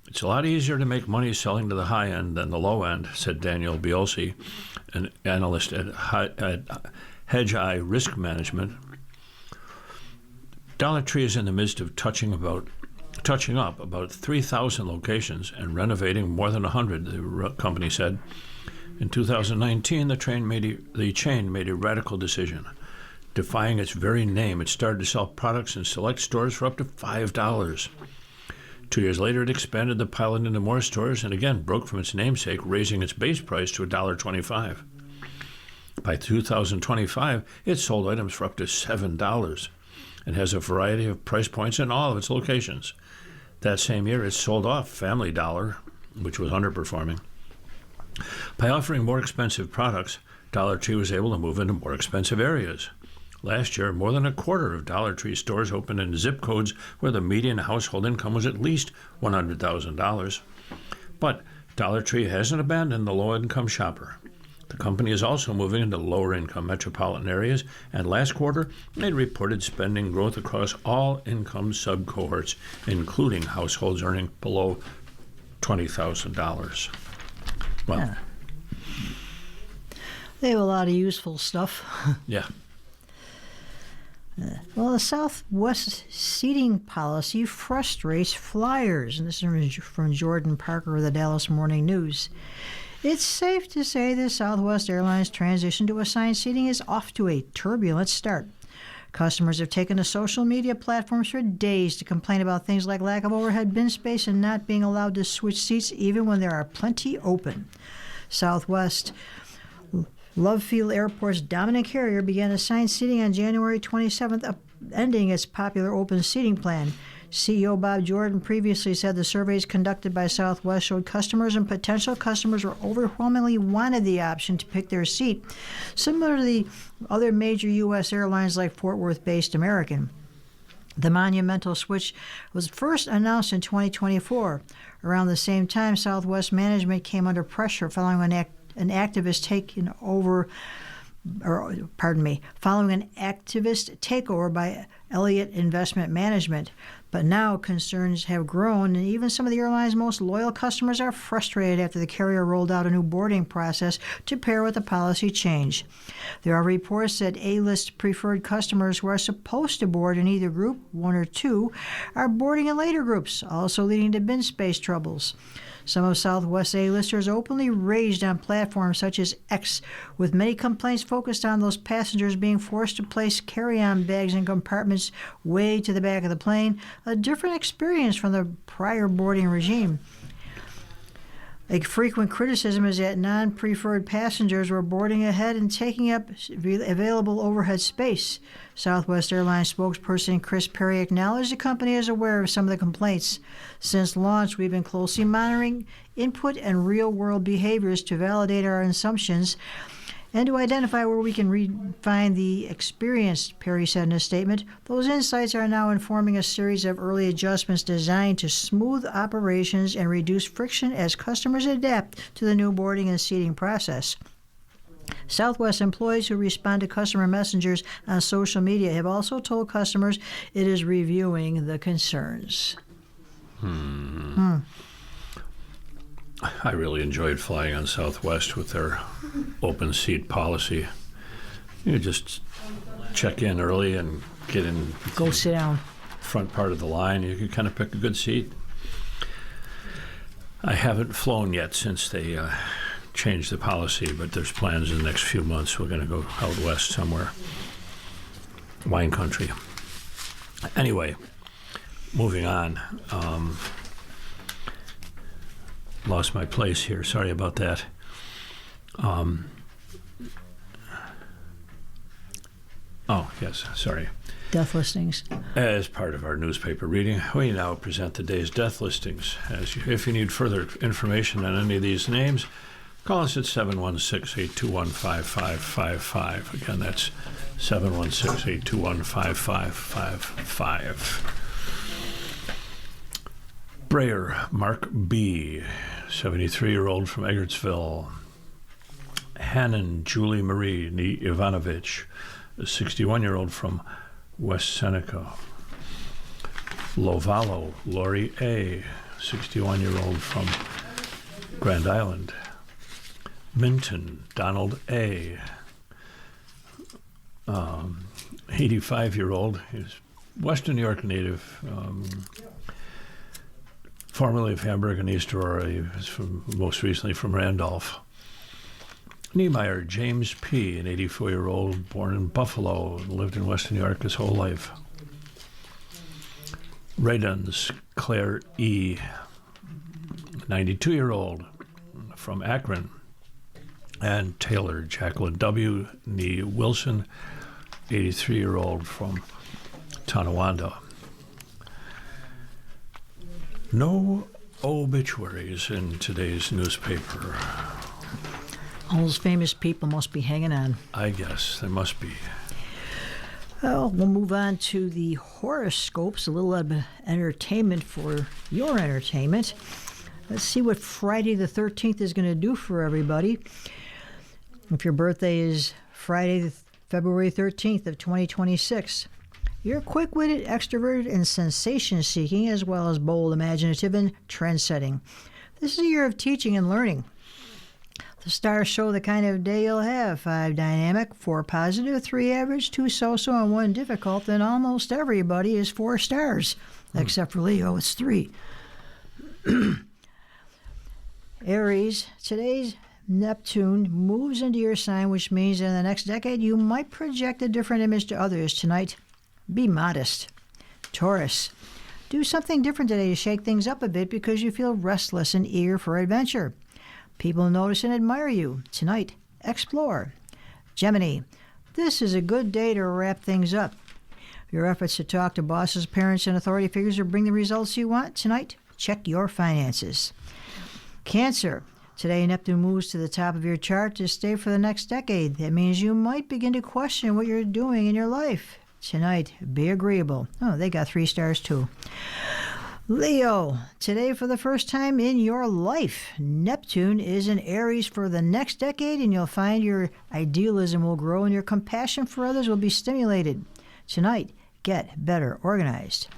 It's a lot easier to make money selling to the high end than the low end, said Daniel Biolsi, an analyst at Hedgeye Risk Management. Dollar Tree is in the midst of touching up about 3,000 locations and renovating more than 100, the company said. In 2019, the chain made a radical decision. Defying its very name, it started to sell products in select stores for up to $5. 2 years later, it expanded the pilot into more stores and again broke from its namesake, raising its base price to $1.25. By 2025, it sold items for up to $7 and has a variety of price points in all of its locations. That same year, it sold off Family Dollar, which was underperforming. By offering more expensive products, Dollar Tree was able to move into more expensive areas. Last year, more than a quarter of Dollar Tree stores opened in zip codes where the median household income was at least $100,000. But Dollar Tree hasn't abandoned the low-income shopper. The company is also moving into lower-income metropolitan areas, and last quarter, it reported spending growth across all income sub-cohorts, including households earning below $20,000. Well, Yeah. They have a lot of useful stuff. yeah. Well, the Southwest seating policy frustrates flyers, and this is from Jordan Parker of the Dallas Morning News. It's safe to say the Southwest Airlines transition to assigned seating is off to a turbulent start. Customers have taken to social media platforms for days to complain about things like lack of overhead bin space and not being allowed to switch seats even when there are plenty open. Southwest Love Field Airport's dominant carrier began assigned seating on January 27th, ending its popular open seating plan. CEO Bob Jordan previously said the surveys conducted by Southwest showed customers and potential customers were overwhelmingly wanted the option to pick their seat, similar to the other major U.S. airlines like Fort Worth-based American. The monumental switch was first announced in 2024. Around the same time, Southwest management came under pressure following an activist takeover by Elliott Investment Management. But now concerns have grown, and even some of the airline's most loyal customers are frustrated after the carrier rolled out a new boarding process to pair with the policy change. There are reports that A-list preferred customers who are supposed to board in either group, 1 or 2, are boarding in later groups, also leading to bin space troubles. Some of Southwest's A-listers openly raged on platforms such as X, with many complaints focused on those passengers being forced to place carry-on bags in compartments way to the back of the plane, a different experience from the prior boarding regime. A frequent criticism is that non-preferred passengers were boarding ahead and taking up available overhead space. Southwest Airlines spokesperson Chris Perry acknowledged the company is aware of some of the complaints. Since launch, we've been closely monitoring input and real-world behaviors to validate our assumptions and to identify where we can refine the experience, Perry said in a statement. Those insights are now informing a series of early adjustments designed to smooth operations and reduce friction as customers adapt to the new boarding and seating process. Southwest employees who respond to customer messengers on social media have also told customers it is reviewing the concerns. I really enjoyed flying on Southwest with their open seat policy. You just check in early and get in. Go sit down. Front part of the line. You can kind of pick a good seat. I haven't flown yet since they changed the policy, but there's plans in the next few months. We're going to go out west somewhere. Wine country. Anyway, moving on. Lost my place here. Sorry about that. Yes, sorry. Death listings. As part of our newspaper reading, we now present the day's death listings. If you need further information on any of these names, call us at 716-821-5555. Again, that's 716-821-5555. Brayer Mark B., 73-year-old from Eggertsville. Hannon Julie Marie Ivanovich, a 61-year-old from West Seneca. Lovallo Lori A., 61-year-old from Grand Island. Minton Donald A., 85-year-old. He's Western New York native, formerly of Hamburg and East Aurora. He was most recently from Randolph. Niemeyer James P., an 84-year-old, born in Buffalo, and lived in Western New York his whole life. Raydons Claire E., 92-year-old, from Akron. And Taylor Jacqueline W. Nee Wilson, 83-year-old from Tonawanda. No obituaries in today's newspaper. All those famous people must be hanging on. I guess there must be. Well, we'll move on to the horoscopes, a little entertainment for your entertainment. Let's see what Friday the 13th is going to do for everybody. If your birthday is Friday, February 13th of 2026, you're quick-witted, extroverted, and sensation-seeking, as well as bold, imaginative, and trend-setting. This is a year of teaching and learning. The stars show the kind of day you'll have. 5 dynamic, 4 positive, 3 average, 2 so-so, and 1 difficult. And almost everybody is 4 stars, except for Leo, it's 3. Aries, today's Neptune moves into your sign, which means in the next decade you might project a different image to others. Tonight, be modest. Taurus, do something different today to shake things up a bit because you feel restless and eager for adventure. People notice and admire you. Tonight, explore. Gemini, this is a good day to wrap things up. Your efforts to talk to bosses, parents, and authority figures will bring the results you want. Tonight, check your finances. Cancer, today Neptune moves to the top of your chart to stay for the next decade. That means you might begin to question what you're doing in your life. Tonight, be agreeable. Oh, they got 3 stars too. Leo, today for the first time in your life, Neptune is in Aries for the next decade, and you'll find your idealism will grow and your compassion for others will be stimulated. Tonight, get better organized.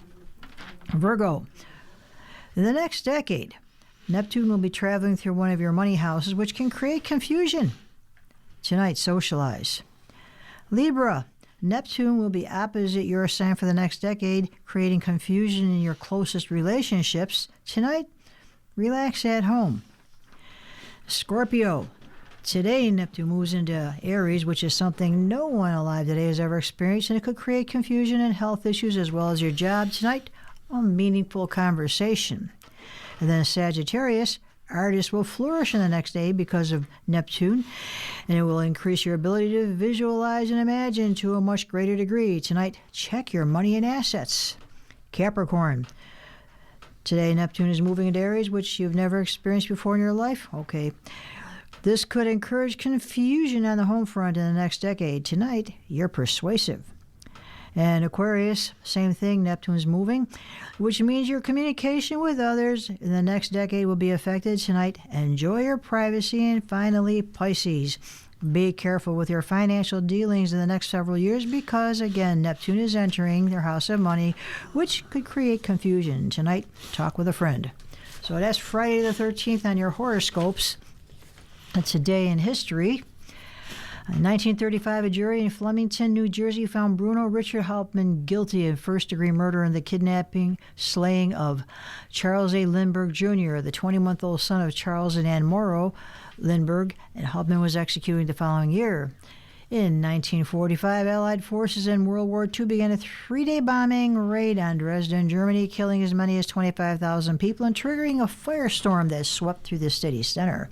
Virgo, in the next decade, Neptune will be traveling through one of your money houses, which can create confusion. Tonight, socialize. Libra, Neptune will be opposite your sign for the next decade, creating confusion in your closest relationships. Tonight, relax at home. Scorpio, today Neptune moves into Aries, which is something no one alive today has ever experienced, and it could create confusion and health issues as well as your job. Tonight, a meaningful conversation. And then Sagittarius, artists will flourish in the next day because of Neptune, and it will increase your ability to visualize and imagine to a much greater degree. Tonight, check your money and assets. Capricorn, today Neptune is moving into Aries, which you've never experienced before in your life. Okay. This could encourage confusion on the home front in the next decade. Tonight, you're persuasive. And Aquarius, same thing, Neptune's moving, which means your communication with others in the next decade will be affected. Tonight, enjoy your privacy. And finally, Pisces, be careful with your financial dealings in the next several years because, again, Neptune is entering their house of money, which could create confusion. Tonight, talk with a friend. So that's Friday the 13th on your horoscopes. That's a day in history. In 1935, a jury in Flemington, New Jersey, found Bruno Richard Hauptmann guilty of first-degree murder in the kidnapping, slaying of Charles A. Lindbergh Jr., the 20-month-old son of Charles and Ann Morrow Lindbergh, and Hauptmann was executed the following year. In 1945, Allied forces in World War II began a 3-day bombing raid on Dresden, Germany, killing as many as 25,000 people and triggering a firestorm that swept through the city center.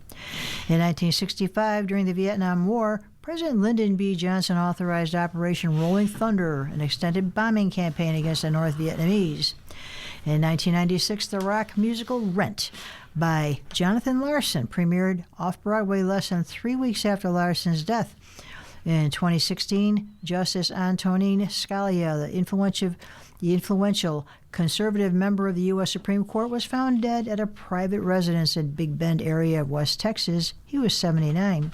In 1965, during the Vietnam War, President Lyndon B. Johnson authorized Operation Rolling Thunder, an extended bombing campaign against the North Vietnamese. In 1996, the rock musical Rent by Jonathan Larson premiered off-Broadway less than 3 weeks after Larson's death. In 2016, Justice Antonin Scalia, the influential conservative member of the U.S. Supreme Court, was found dead at a private residence in Big Bend area of West Texas. He was 79.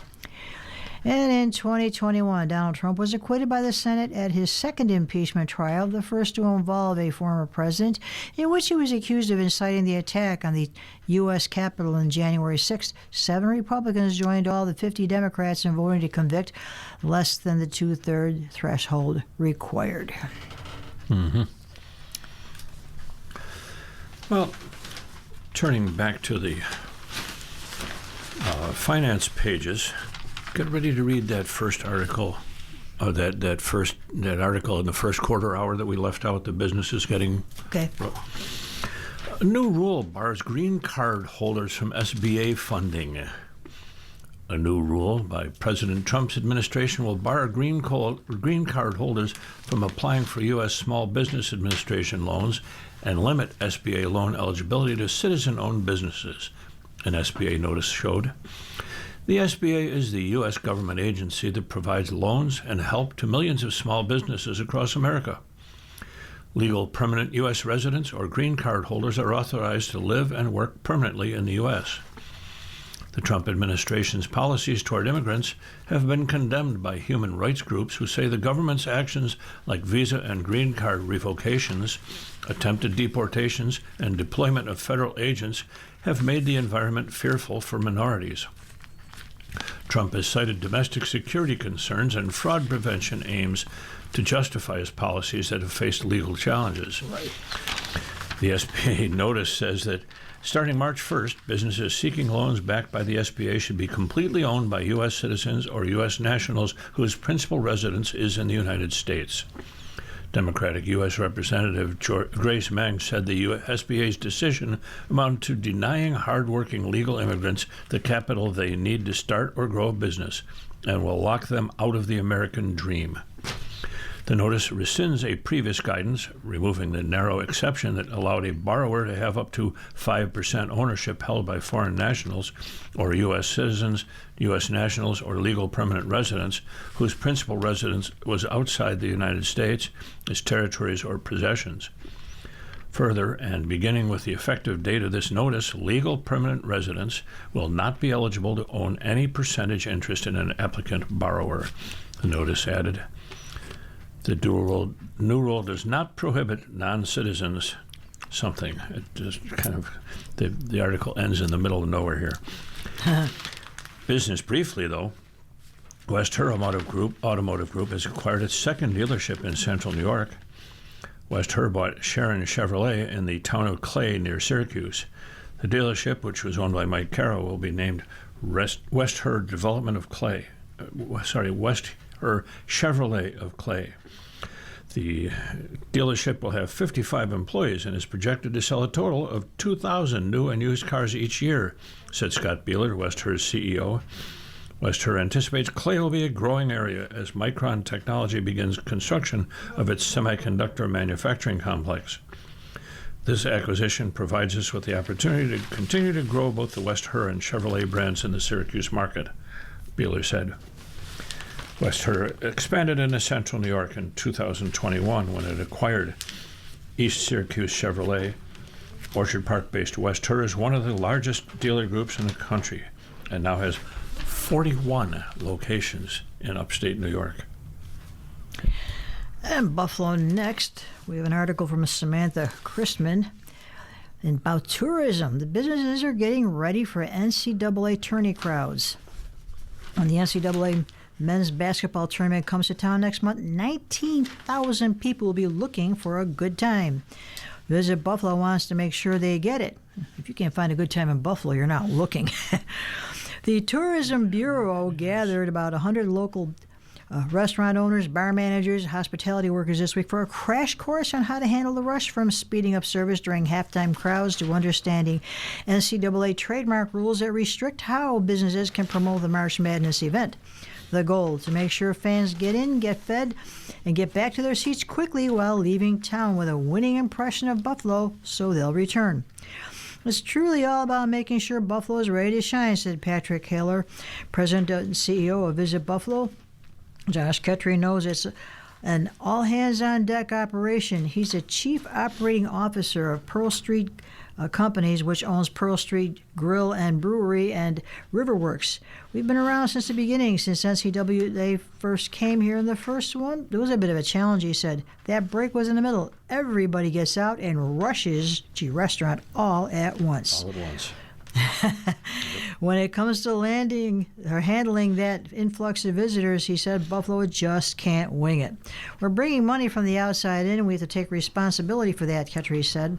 And in 2021, Donald Trump was acquitted by the Senate at his second impeachment trial, the first to involve a former president, in which he was accused of inciting the attack on the U.S. Capitol on January 6th. 7 Republicans joined all the 50 Democrats in voting to convict, less than the two-thirds threshold required. Mm-hmm. Well, turning back to the finance pages, get ready to read that first article, that article in the first quarter hour that we left out. The business is getting okay. A new rule bars green card holders from SBA funding. A new rule by President Trump's administration will bar green card holders from applying for U.S. Small Business Administration loans and limit SBA loan eligibility to citizen-owned businesses, an SBA notice showed. The SBA is the U.S. government agency that provides loans and help to millions of small businesses across America. Legal permanent U.S. residents or green card holders are authorized to live and work permanently in the U.S. The Trump administration's policies toward immigrants have been condemned by human rights groups who say the government's actions like visa and green card revocations, attempted deportations, and deployment of federal agents have made the environment fearful for minorities. Trump has cited domestic security concerns and fraud prevention aims to justify his policies that have faced legal challenges. Right. The SBA notice says that starting March 1st, businesses seeking loans backed by the SBA should be completely owned by U.S. citizens or U.S. nationals whose principal residence is in the United States. Democratic U.S. Representative Grace Meng said the SBA's decision amounted to denying hardworking legal immigrants the capital they need to start or grow a business and will lock them out of the American dream. The notice rescinds a previous guidance, removing the narrow exception that allowed a borrower to have up to 5% ownership held by foreign nationals or U.S. citizens, U.S. nationals, or legal permanent residents whose principal residence was outside the United States, its territories, or possessions. Further, and beginning with the effective date of this notice, legal permanent residents will not be eligible to own any percentage interest in an applicant borrower. The notice added, the new rule does not prohibit non-citizens something. It just kind of, the article ends in the middle of nowhere here. Business briefly, though. West Her Automotive Group has acquired its second dealership in central New York. West Her bought Sharon Chevrolet in the town of Clay near Syracuse. The dealership, which was owned by Mike Caro, will be named West Her Development of Clay. West Her Chevrolet of Clay. The dealership will have 55 employees and is projected to sell a total of 2,000 new and used cars each year, said Scott Beeler, West Her's CEO. West Her anticipates Clay will be a growing area as Micron Technology begins construction of its semiconductor manufacturing complex. This acquisition provides us with the opportunity to continue to grow both the West Her and Chevrolet brands in the Syracuse market, Beeler said. West Her expanded into central New York in 2021 when it acquired East Syracuse Chevrolet. Orchard Park-based West Her is one of the largest dealer groups in the country and now has 41 locations in upstate New York. And Buffalo next. We have an article from Samantha Christman about tourism. The businesses are getting ready for NCAA tourney crowds. On the NCAA men's basketball tournament comes to town next month, 19,000 people will be looking for a good time. Visit Buffalo wants to make sure they get it. If you can't find a good time in Buffalo, you're not looking. The Tourism Bureau gathered about 100 local restaurant owners, bar managers, hospitality workers this week for a crash course on how to handle the rush from speeding up service during halftime crowds to understanding NCAA trademark rules that restrict how businesses can promote the March Madness event. The goal, to make sure fans get in, get fed, and get back to their seats quickly while leaving town with a winning impression of Buffalo so they'll return. It's truly all about making sure Buffalo is ready to shine, said Patrick Haler, President and CEO of Visit Buffalo. Josh Ketry knows it's an all-hands-on-deck operation. He's the Chief Operating Officer of Pearl Street Companies, which owns Pearl Street Grill and Brewery and Riverworks. We've been around since the beginning, since NCAA first came here. And the first one, there was a bit of a challenge, he said. That break was in the middle. Everybody gets out and rushes to your restaurant all at once. All at once. When it comes to landing or handling that influx of visitors, he said, Buffalo just can't wing it. We're bringing money from the outside in, and we have to take responsibility for that, Ketry said.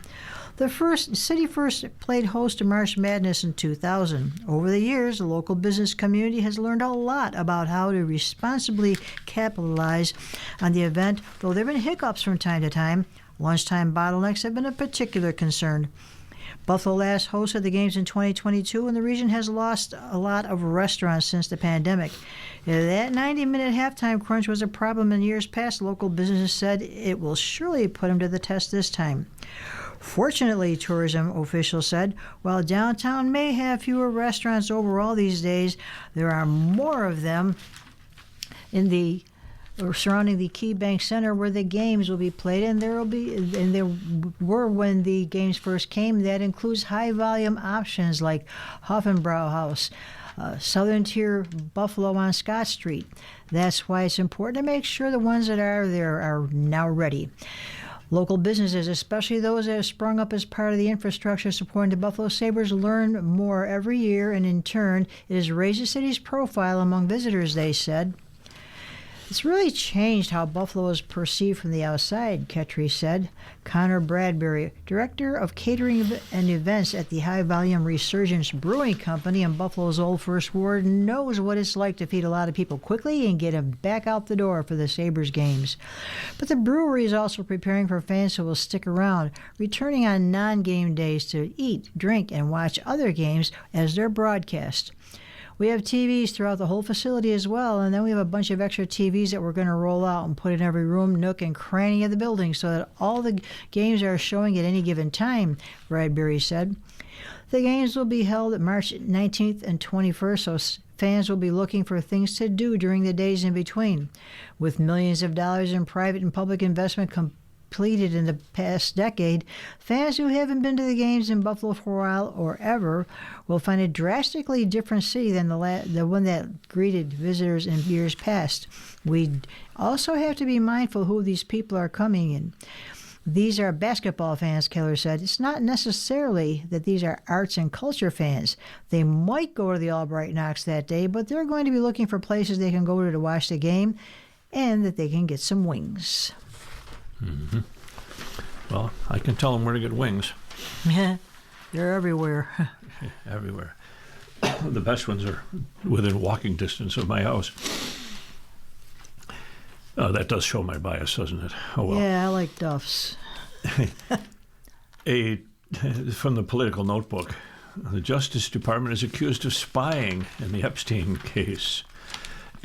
The city first played host to March Madness in 2000. Over the years, the local business community has learned a lot about how to responsibly capitalize on the event, though there have been hiccups from time to time. Lunchtime bottlenecks have been a particular concern. Buffalo last hosted the games in 2022, and the region has lost a lot of restaurants since the pandemic. That 90-minute halftime crunch was a problem in years past. Local businesses said it will surely put them to the test this time. Fortunately, tourism officials said, while downtown may have fewer restaurants overall these days, there are more of them surrounding the KeyBank Center where the games will be played, and there were when the games first came. That includes high-volume options like Hofbrauhaus, Southern Tier Buffalo on Scott Street. That's why it's important to make sure the ones that are there are now ready. Local businesses, especially those that have sprung up as part of the infrastructure supporting the Buffalo Sabres, learn more every year, and in turn, it has raised the city's profile among visitors, they said. It's really changed how Buffalo is perceived from the outside, Ketry said. Connor Bradbury, director of catering and events at the High Volume Resurgence Brewing Company in Buffalo's Old First Ward, knows what it's like to feed a lot of people quickly and get them back out the door for the Sabres games. But the brewery is also preparing for fans who will stick around, returning on non-game days to eat, drink, and watch other games as they're broadcast. We have TVs throughout the whole facility as well, and then we have a bunch of extra TVs that we're going to roll out and put in every room, nook, and cranny of the building so that all the games are showing at any given time, Bradbury said. The games will be held March 19th and 21st, so fans will be looking for things to do during the days in between. With millions of dollars in private and public investment completed in the past decade, fans who haven't been to the games in Buffalo for a while or ever will find a drastically different city than the one that greeted visitors in years past. We also have to be mindful who these people are coming in. These are basketball fans, Keller said. It's not necessarily that these are arts and culture fans. They might go to the Albright Knox that day, but they're going to be looking for places they can go to watch the game and that they can get some wings. Mm-hmm. Well, I can tell them where to get wings. They're everywhere. Everywhere. The best ones are within walking distance of my house. That does show my bias, doesn't it? Oh, well. Yeah, I like Duff's. From the Political Notebook, the Justice Department is accused of spying in the Epstein case.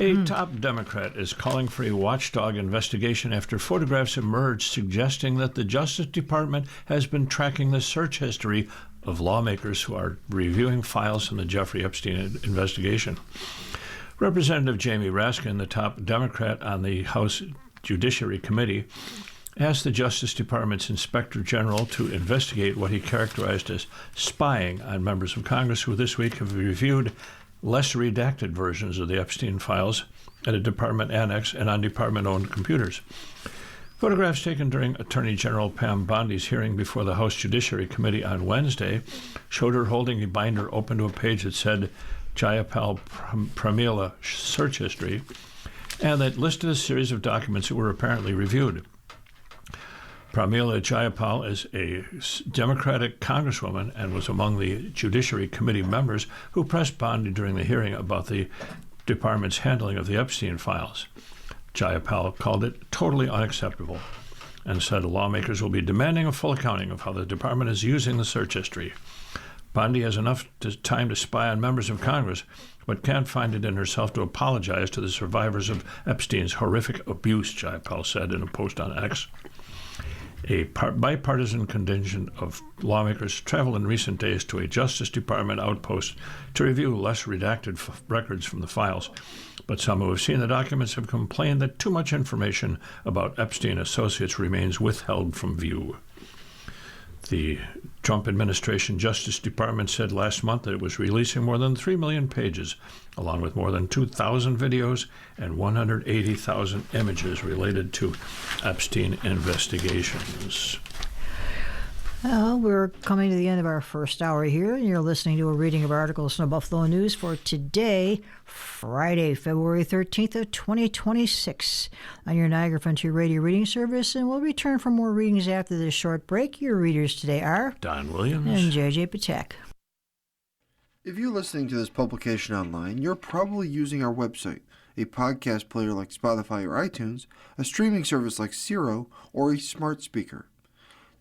A top Democrat is calling for a watchdog investigation after photographs emerged suggesting that the Justice Department has been tracking the search history of lawmakers who are reviewing files in the Jeffrey Epstein investigation. Representative Jamie Raskin, the top Democrat on the House Judiciary Committee, asked the Justice Department's Inspector General to investigate what he characterized as spying on members of Congress who this week have reviewed less redacted versions of the Epstein files at a department annex and on department-owned computers. Photographs taken during Attorney General Pam Bondi's hearing before the House Judiciary Committee on Wednesday showed her holding a binder open to a page that said Jayapal Pramila search history, and that listed a series of documents that were apparently reviewed. Pramila Jayapal is a Democratic congresswoman and was among the Judiciary Committee members who pressed Bondi during the hearing about the department's handling of the Epstein files. Jayapal called it totally unacceptable and said lawmakers will be demanding a full accounting of how the department is using the search history. Bondi has enough time to spy on members of Congress, but can't find it in herself to apologize to the survivors of Epstein's horrific abuse, Jayapal said in a post on X. A bipartisan contingent of lawmakers traveled in recent days to a Justice Department outpost to review less redacted records from the files, but some who have seen the documents have complained that too much information about Epstein associates remains withheld from view. The Trump administration Justice Department said last month that it was releasing more than 3 million pages, along with more than 2,000 videos and 180,000 images related to Epstein investigations. Well, we're coming to the end of our first hour here, and you're listening to a reading of articles from the Buffalo News for today, Friday, February 13th of 2026, on your Niagara Frontier Radio Reading Service, and we'll return for more readings after this short break. Your readers today are Don Williams and JJ Patek. If you're listening to this publication online, you're probably using our website, a podcast player like Spotify or iTunes, a streaming service like Siro, or a smart speaker.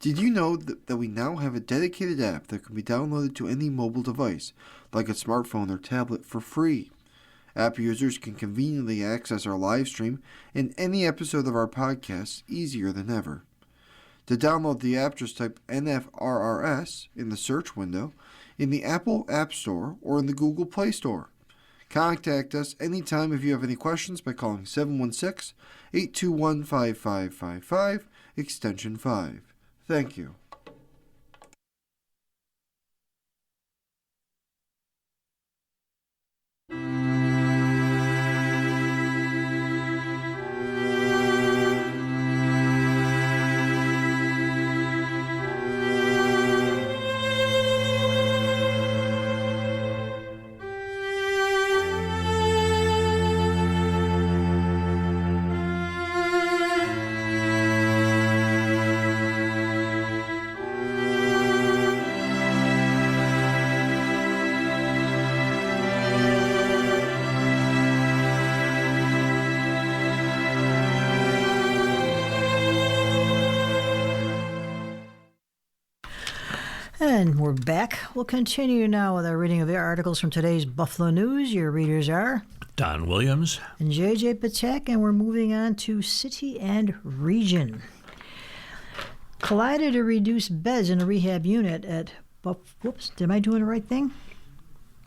Did you know that we now have a dedicated app that can be downloaded to any mobile device, like a smartphone or tablet, for free? App users can conveniently access our live stream and any episode of our podcast easier than ever. To download the app, just type NFRRS in the search window in the Apple App Store or in the Google Play Store. Contact us anytime if you have any questions by calling 716-821-5555, extension 5. Thank you. And we're back. We'll continue now with our reading of the articles from today's Buffalo News. Your readers are Don Williams and J.J. Patek, and we're moving on to City and Region. Collided to reduce beds in a rehab unit at whoops, am I doing the right thing?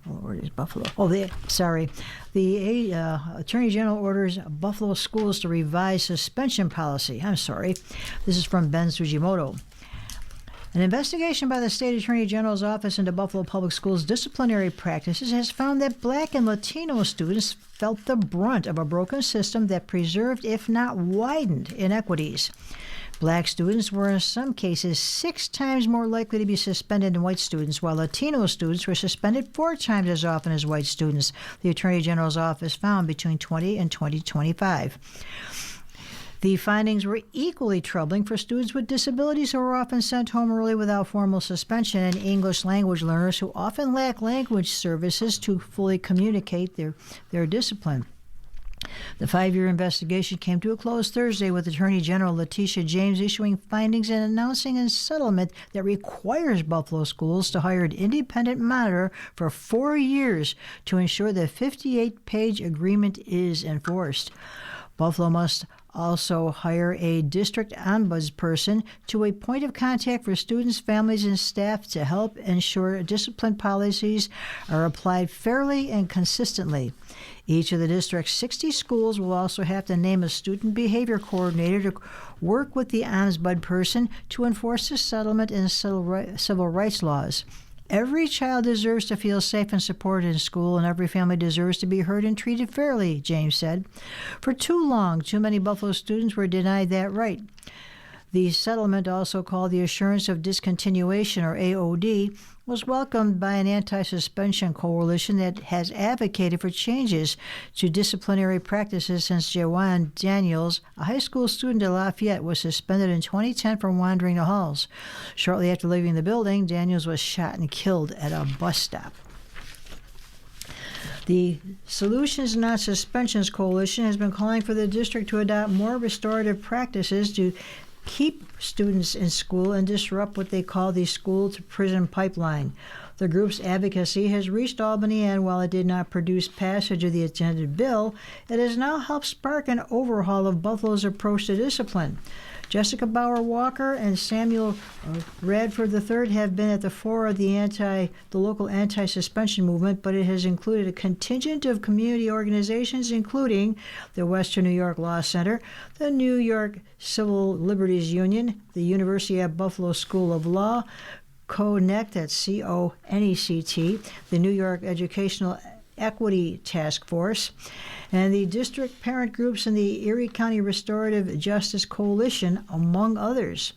Oh, where is Buffalo? Oh, the Attorney General orders Buffalo schools to revise suspension policy. I'm sorry. This is from Ben Sujimoto. An investigation by the State Attorney General's office into Buffalo Public Schools disciplinary practices has found that Black and Latino students felt the brunt of a broken system that preserved, if not widened, inequities. Black students were in some cases 6 times more likely to be suspended than white students, while Latino students were suspended 4 times as often as white students, the Attorney General's office found between 20 and 2025. The findings were equally troubling for students with disabilities who were often sent home early without formal suspension, and English language learners who often lack language services to fully communicate their discipline. The 5-year investigation came to a close Thursday with Attorney General Letitia James issuing findings and announcing a settlement that requires Buffalo schools to hire an independent monitor for 4 years to ensure the 58-page agreement is enforced. Buffalo must also hire a district ombudsperson to a point of contact for students, families, and staff to help ensure discipline policies are applied fairly and consistently. Each of the district's 60 schools will also have to name a student behavior coordinator to work with the ombudsperson to enforce the settlement and civil rights laws. Every child deserves to feel safe and supported in school, and every family deserves to be heard and treated fairly, James said. For too long, too many Buffalo students were denied that right. The settlement, also called the Assurance of Discontinuation, or AOD, was welcomed by an anti-suspension coalition that has advocated for changes to disciplinary practices since Jawan Daniels, a high school student at Lafayette, was suspended in 2010 for wandering the halls. Shortly after leaving the building, Daniels was shot and killed at a bus stop. The Solutions Not Suspensions Coalition has been calling for the district to adopt more restorative practices to keep students in school and disrupt what they call the school-to-prison pipeline. The group's advocacy has reached Albany, and while it did not produce passage of the intended bill, it has now helped spark an overhaul of Buffalo's approach to discipline. Jessica Bauer Walker and Samuel Radford III have been at the fore of the local anti-suspension movement, but it has included a contingent of community organizations, including the Western New York Law Center, the New York Civil Liberties Union, the University at Buffalo School of Law, CONECT, that's C-O-N-E-C-T, the New York Educational Equity Task Force, and the district parent groups and the Erie County Restorative Justice Coalition, among others.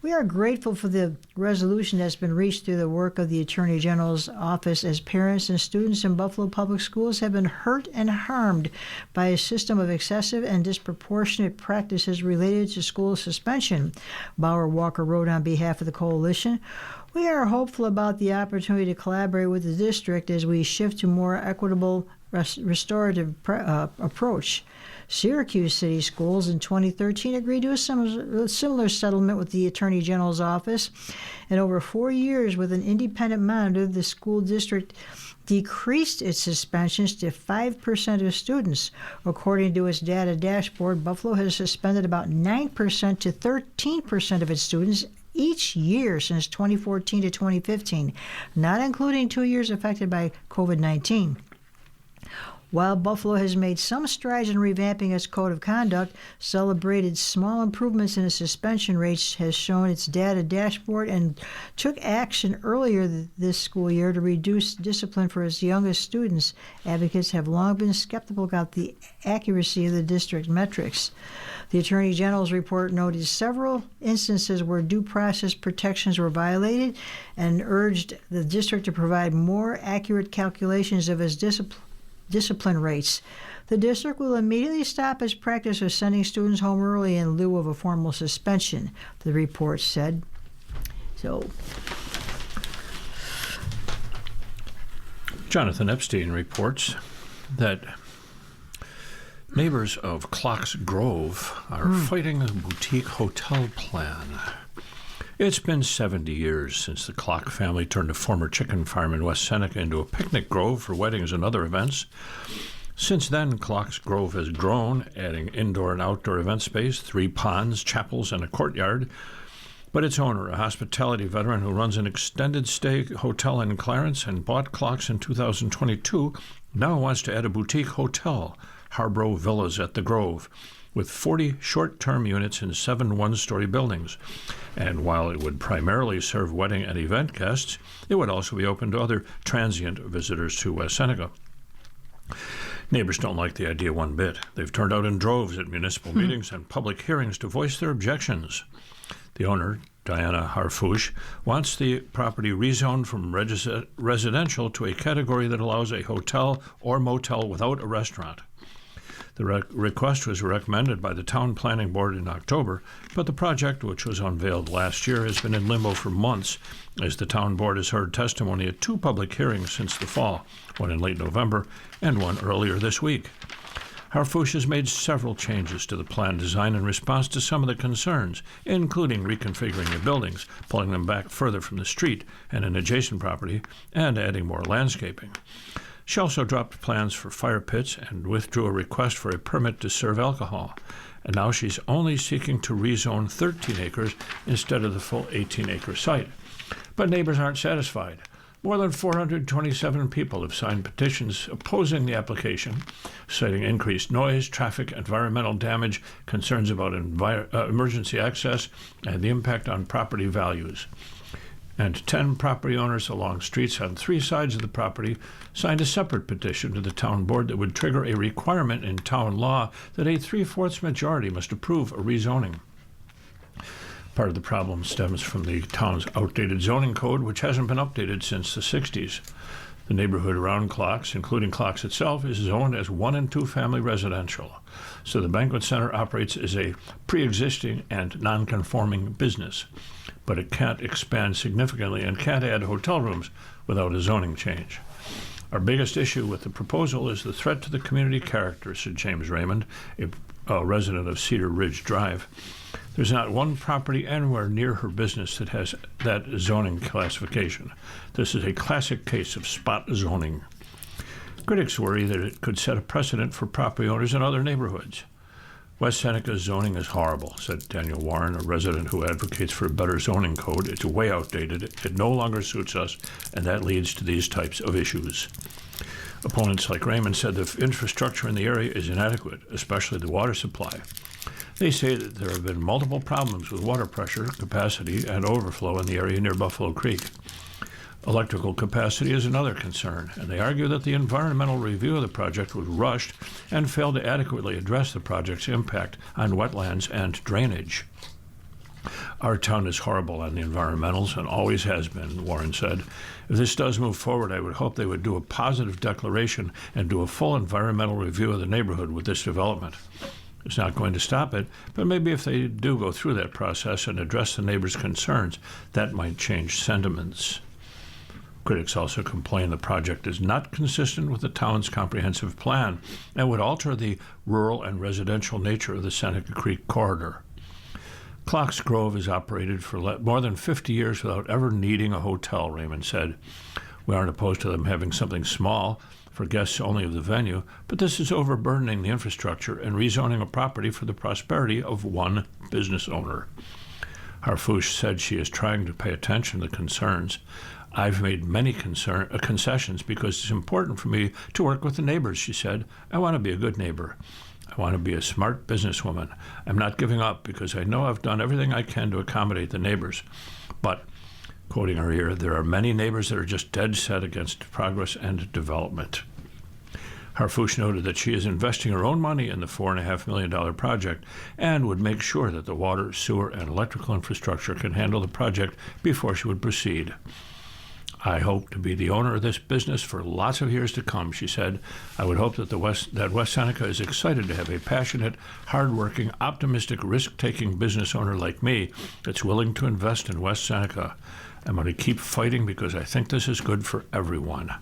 We are grateful for the resolution that's been reached through the work of the Attorney General's office, as parents and students in Buffalo Public Schools have been hurt and harmed by a system of excessive and disproportionate practices related to school suspension, Bauer Walker wrote on behalf of the coalition. We are hopeful about the opportunity to collaborate with the district as we shift to more equitable restorative approach. Syracuse City Schools in 2013 agreed to a similar settlement with the Attorney General's office. And over 4 years, with an independent monitor, the school district decreased its suspensions to 5% of students. According to its data dashboard, Buffalo has suspended about 9% to 13% of its students each year since 2014 to 2015, not including 2 years affected by COVID-19. While Buffalo has made some strides in revamping its code of conduct, celebrated small improvements in its suspension rates has shown its data dashboard and took action earlier this school year to reduce discipline for its youngest students. Advocates have long been skeptical about the accuracy of the district metrics. The Attorney General's report noted several instances where due process protections were violated and urged the district to provide more accurate calculations of its discipline rates. The district will immediately stop its practice of sending students home early in lieu of a formal suspension, the report said. So, Jonathan Epstein reports that neighbors of Clocks Grove are fighting a boutique hotel plan. It's been 70 years since the Clock family turned a former chicken farm in West Seneca into a picnic grove for weddings and other events. Since then, Clocks Grove has grown, adding indoor and outdoor event space, 3 ponds, chapels, and a courtyard. But its owner, a hospitality veteran who runs an extended stay hotel in Clarence and bought Clocks in 2022, now wants to add a boutique hotel, Harborough Villas at the Grove, with 40 short-term units in 7 one-story buildings. And while it would primarily serve wedding and event guests, it would also be open to other transient visitors to West Seneca. Neighbors don't like the idea one bit. They've turned out in droves at municipal meetings and public hearings to voice their objections. The owner, Diana Harfouche, wants the property rezoned from residential to a category that allows a hotel or motel without a restaurant. The request was recommended by the Town Planning Board in October, but the project, which was unveiled last year, has been in limbo for months, as the Town Board has heard testimony at 2 public hearings since the fall, one in late November and one earlier this week. Harfouche has made several changes to the plan design in response to some of the concerns, including reconfiguring the buildings, pulling them back further from the street and an adjacent property, and adding more landscaping. She also dropped plans for fire pits and withdrew a request for a permit to serve alcohol. And now she's only seeking to rezone 13 acres instead of the full 18-acre site. But neighbors aren't satisfied. More than 427 people have signed petitions opposing the application, citing increased noise, traffic, environmental damage, concerns about emergency access, and the impact on property values. And 10 property owners along streets on 3 sides of the property signed a separate petition to the town board that would trigger a requirement in town law that a 3/4 majority must approve a rezoning. Part of the problem stems from the town's outdated zoning code, which hasn't been updated since the 60s. The neighborhood around Clocks, including Clocks itself, is zoned as 1- and 2-family residential. So the banquet center operates as a pre-existing and non-conforming business, but it can't expand significantly and can't add hotel rooms without a zoning change. Our biggest issue with the proposal is the threat to the community character, said James Raymond, a resident of Cedar Ridge Drive. There's not one property anywhere near her business that has that zoning classification. This is a classic case of spot zoning. Critics worry that it could set a precedent for property owners in other neighborhoods. West Seneca's zoning is horrible, said Daniel Warren, a resident who advocates for a better zoning code. It's way outdated, it no longer suits us, and that leads to these types of issues. Opponents like Raymond said the infrastructure in the area is inadequate, especially the water supply. They say that there have been multiple problems with water pressure, capacity, and overflow in the area near Buffalo Creek. Electrical capacity is another concern, and they argue that the environmental review of the project was rushed and failed to adequately address the project's impact on wetlands and drainage. Our town is horrible on the environmentals and always has been, Warren said. If this does move forward, I would hope they would do a positive declaration and do a full environmental review of the neighborhood with this development. It's not going to stop it, but maybe if they do go through that process and address the neighbors' concerns, that might change sentiments. Critics also complain the project is not consistent with the town's comprehensive plan and would alter the rural and residential nature of the Seneca Creek corridor. Clocks Grove has operated for more than 50 years without ever needing a hotel, Raymond said. We aren't opposed to them having something small for guests only of the venue, but this is overburdening the infrastructure and rezoning a property for the prosperity of one business owner. Harfouche said she is trying to pay attention to the concerns. I've made many concessions because it's important for me to work with the neighbors, she said. I want to be a good neighbor. I want to be a smart businesswoman. I'm not giving up because I know I've done everything I can to accommodate the neighbors. But, quoting her here, there are many neighbors that are just dead set against progress and development. Harfouche noted that she is investing her own money in the $4.5 million project and would make sure that the water, sewer, and electrical infrastructure can handle the project before she would proceed. I hope to be the owner of this business for lots of years to come, she said. I would hope that West Seneca is excited to have a passionate, hardworking, optimistic, risk-taking business owner like me that's willing to invest in West Seneca. I'm going to keep fighting because I think this is good for everyone.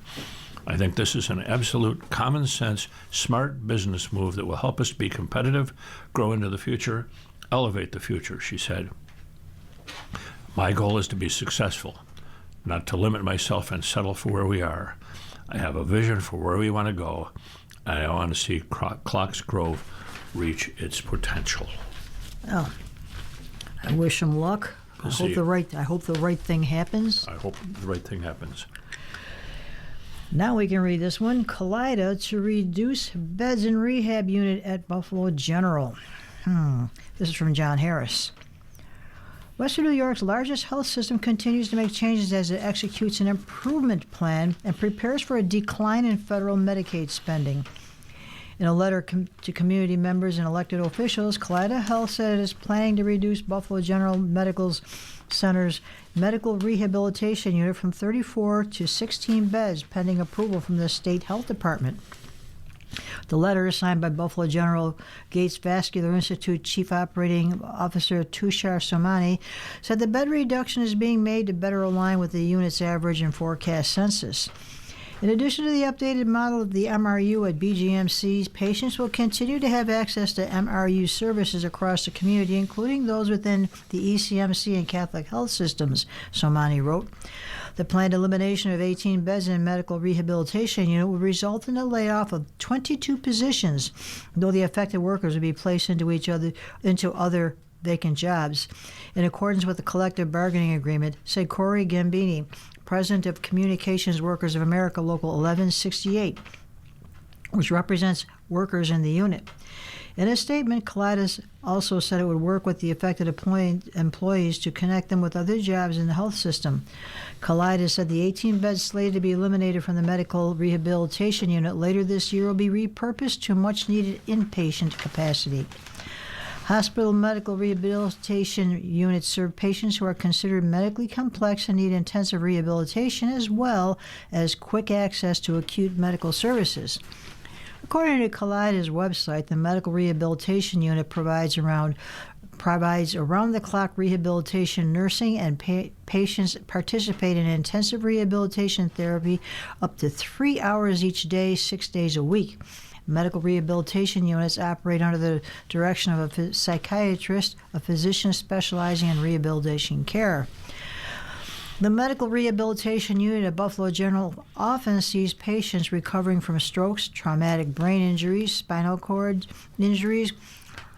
I think this is an absolute common sense, smart business move that will help us be competitive, grow into the future, elevate the future, she said. My goal is to be successful, not to limit myself and settle for where we are. I have a vision for where we want to go, and I want to see Clocks Grove reach its potential. Oh, I wish him luck. I hope the right thing happens. I hope the right thing happens. Now we can read this one. Kaleida to reduce beds in rehab unit at Buffalo General. This is from John Harris. Western New York's largest health system continues to make changes as it executes an improvement plan and prepares for a decline in federal Medicaid spending. In a letter to community members and elected officials, Kaleida Health said it is planning to reduce Buffalo General Medical Center's medical rehabilitation unit from 34 to 16 beds, pending approval from the state health department. The letter, signed by Buffalo General Gates Vascular Institute Chief Operating Officer Tushar Somani, said the bed reduction is being made to better align with the unit's average and forecast census. In addition to the updated model of the MRU at BGMCs, patients will continue to have access to MRU services across the community, including those within the ECMC and Catholic health systems, Somani wrote. The planned elimination of 18 beds in a medical rehabilitation unit would result in a layoff of 22 positions, though the affected workers would be placed into other vacant jobs. In accordance with the collective bargaining agreement, said Corey Gambini, president of Communications Workers of America, Local 1168, which represents workers in the unit. In a statement, Kaleida also said it would work with the affected employees to connect them with other jobs in the health system. Kaleida said the 18 beds slated to be eliminated from the medical rehabilitation unit later this year will be repurposed to much-needed inpatient capacity. Hospital medical rehabilitation units serve patients who are considered medically complex and need intensive rehabilitation, as well as quick access to acute medical services. According to Kaleida's website, the medical rehabilitation unit provides around-the-clock rehabilitation nursing, and patients participate in intensive rehabilitation therapy up to 3 hours each day, 6 days a week. Medical rehabilitation units operate under the direction of a psychiatrist, a physician specializing in rehabilitation care. The medical rehabilitation unit at Buffalo General often sees patients recovering from strokes, traumatic brain injuries, spinal cord injuries,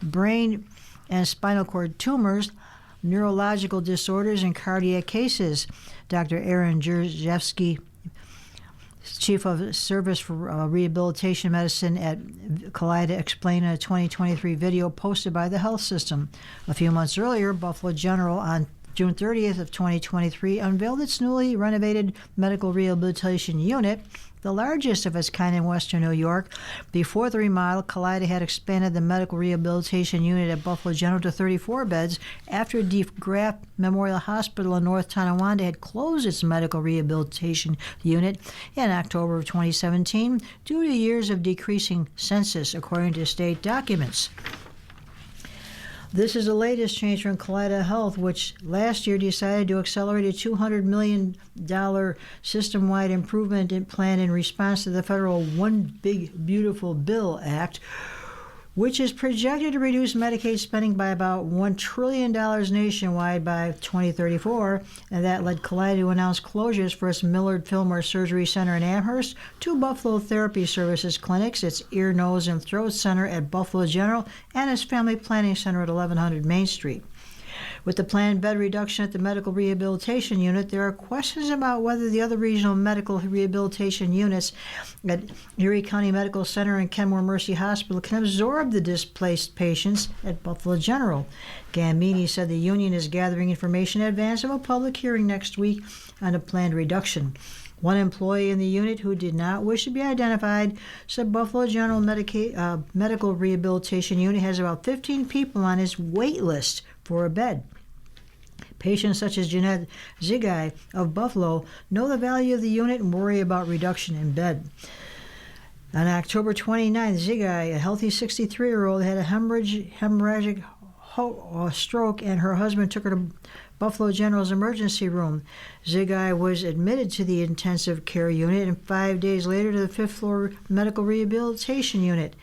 brain and spinal cord tumors, neurological disorders, and cardiac cases. Dr. Aaron Jerzewski, Chief of Service for Rehabilitation Medicine at Kaleida, explained in a 2023 video posted by the health system. A few months earlier, Buffalo General, on June 30th of 2023, unveiled its newly renovated medical rehabilitation unit, the largest of its kind in Western New York. Before the remodel, Kaleida had expanded the medical rehabilitation unit at Buffalo General to 34 beds after DeGraff Memorial Hospital in North Tonawanda had closed its medical rehabilitation unit in October of 2017 due to years of decreasing census, according to state documents. This is the latest change from Kaleida Health, which last year decided to accelerate a $200 million system-wide improvement plan in response to the federal One Big Beautiful Bill Act, which is projected to reduce Medicaid spending by about $1 trillion nationwide by 2034, and that led Kaleida to announce closures for its Millard Fillmore Surgery Center in Amherst, 2 Buffalo Therapy Services clinics, its Ear, Nose, and Throat Center at Buffalo General, and its Family Planning Center at 1100 Main Street. With the planned bed reduction at the Medical Rehabilitation Unit, there are questions about whether the other regional medical rehabilitation units at Erie County Medical Center and Kenmore Mercy Hospital can absorb the displaced patients at Buffalo General. Gambini said the union is gathering information in advance of a public hearing next week on a planned reduction. One employee in the unit who did not wish to be identified said Buffalo General Medical Rehabilitation Unit has about 15 people on its wait list for a bed. Patients such as Jeanette Zigai of Buffalo know the value of the unit and worry about reduction in bed. On October 29th, Zigai, a healthy 63-year-old, had a hemorrhagic stroke, and her husband took her to Buffalo General's emergency room. Zigai was admitted to the intensive care unit and 5 days later to the 5th floor medical rehabilitation unit.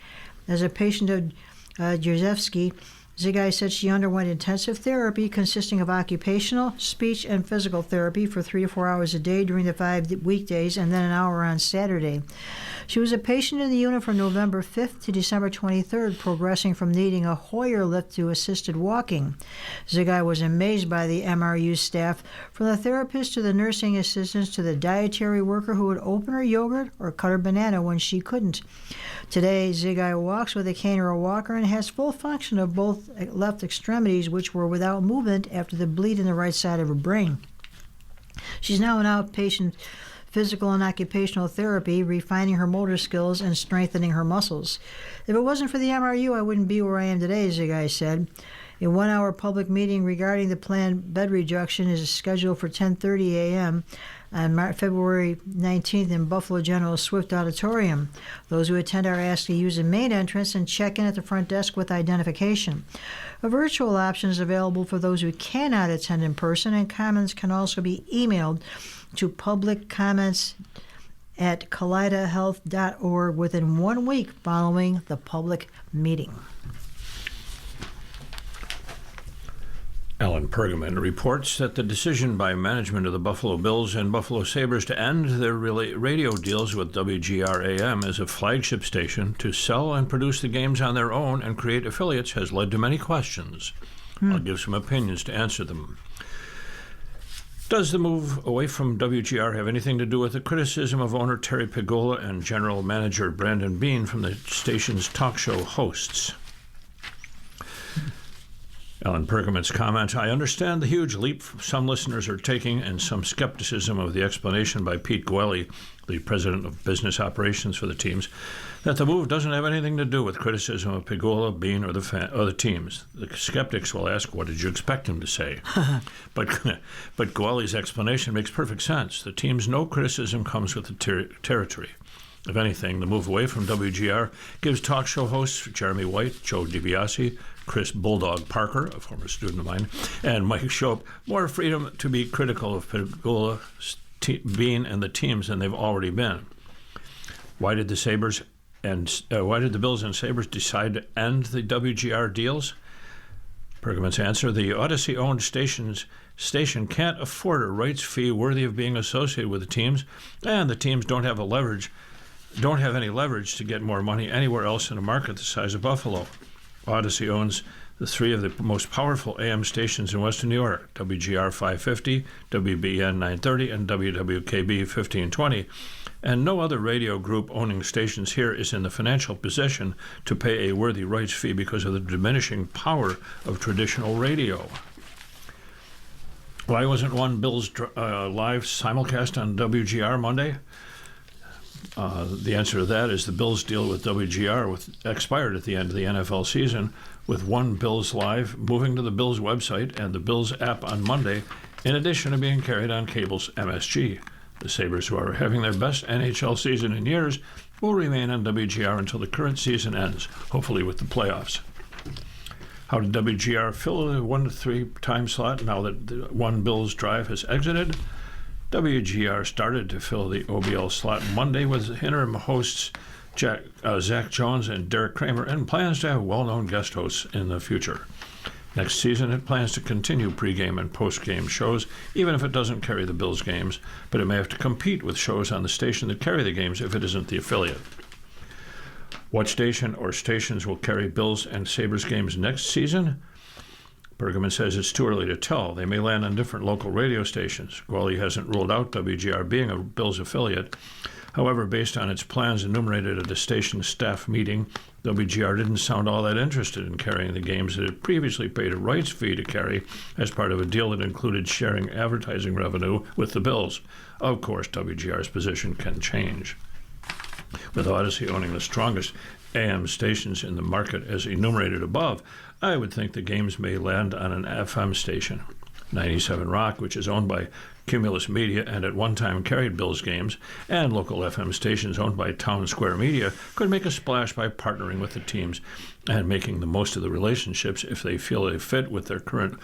As a patient of Jezewski, Zigai said she underwent intensive therapy consisting of occupational, speech, and physical therapy for 3 to 4 hours a day during the 5 weekdays and then an hour on Saturday. She was a patient in the unit from November 5th to December 23rd, progressing from needing a Hoyer lift to assisted walking. Zigai was amazed by the MRU staff, from the therapist to the nursing assistants to the dietary worker who would open her yogurt or cut her banana when she couldn't. Today, Zigai walks with a cane or a walker and has full function of both left extremities, which were without movement after the bleed in the right side of her brain. She's now an outpatient physical and occupational therapy, refining her motor skills and strengthening her muscles. If it wasn't for the MRU, I wouldn't be where I am today, Zigai said. A 1-hour public meeting regarding the planned bed reduction is scheduled for 10:30 a.m. on February 19th in Buffalo General Swift Auditorium. Those who attend are asked to use the main entrance and check in at the front desk with identification. A virtual option is available for those who cannot attend in person, and comments can also be emailed to publiccomments@kaleidahealth.org within 1 week following the public meeting. Alan Pergament reports that the decision by management of the Buffalo Bills and Buffalo Sabres to end their radio deals with WGR-AM as a flagship station to sell and produce the games on their own and create affiliates has led to many questions. I'll give some opinions to answer them. Does the move away from WGR have anything to do with the criticism of owner Terry Pegola and general manager Brandon Bean from the station's talk show hosts? Alan Pergament's comment, I understand the huge leap some listeners are taking and some skepticism of the explanation by Pete Gwelly, the president of business operations for the teams, that the move doesn't have anything to do with criticism of Pegola, Bean, or the teams. The skeptics will ask, what did you expect him to say? But Gwelly's explanation makes perfect sense. The team's no criticism comes with the territory. If anything, the move away from WGR gives talk show hosts Jeremy White, Joe DiBiase, Chris Bulldog Parker, a former student of mine, and Mike Shope more freedom to be critical of Pegola, Bean, and the teams than they've already been. Why did the Bills and Sabres decide to end the WGR deals? Pergament's answer, the Odyssey-owned station can't afford a rights fee worthy of being associated with the teams, and the teams don't have any leverage to get more money anywhere else in a market the size of Buffalo. Odyssey owns the 3 of the most powerful AM stations in Western New York, WGR 550, WBN 930, and WWKB 1520, and no other radio group owning stations here is in the financial position to pay a worthy rights fee because of the diminishing power of traditional radio. Why wasn't one Bills live simulcast on WGR Monday? The answer to that is the Bills deal with WGR expired at the end of the NFL season, with one Bills Live moving to the Bills website and the Bills app on Monday, in addition to being carried on cable's MSG. The Sabres, who are having their best NHL season in years, will remain on WGR until the current season ends, hopefully with the playoffs. How did WGR fill the 1 to 3 time slot now that the one Bills drive has exited? WGR started to fill the OBL slot Monday with interim hosts Zach Jones and Derek Kramer, and plans to have well-known guest hosts in the future. Next season, it plans to continue pregame and postgame shows, even if it doesn't carry the Bills games, but it may have to compete with shows on the station that carry the games if it isn't the affiliate. What station or stations will carry Bills and Sabres games next season? Bergman says it's too early to tell. They may land on different local radio stations. Gwallie hasn't ruled out WGR being a Bills affiliate. However, based on its plans enumerated at the station staff meeting, WGR didn't sound all that interested in carrying the games that it previously paid a rights fee to carry as part of a deal that included sharing advertising revenue with the Bills. Of course, WGR's position can change. With Odyssey owning the strongest AM stations in the market as enumerated above, I would think the games may land on an FM station. 97 Rock, which is owned by Cumulus Media and at one time carried Bills games, and local FM stations owned by Town Square Media, could make a splash by partnering with the teams and making the most of the relationships if they feel they fit with their current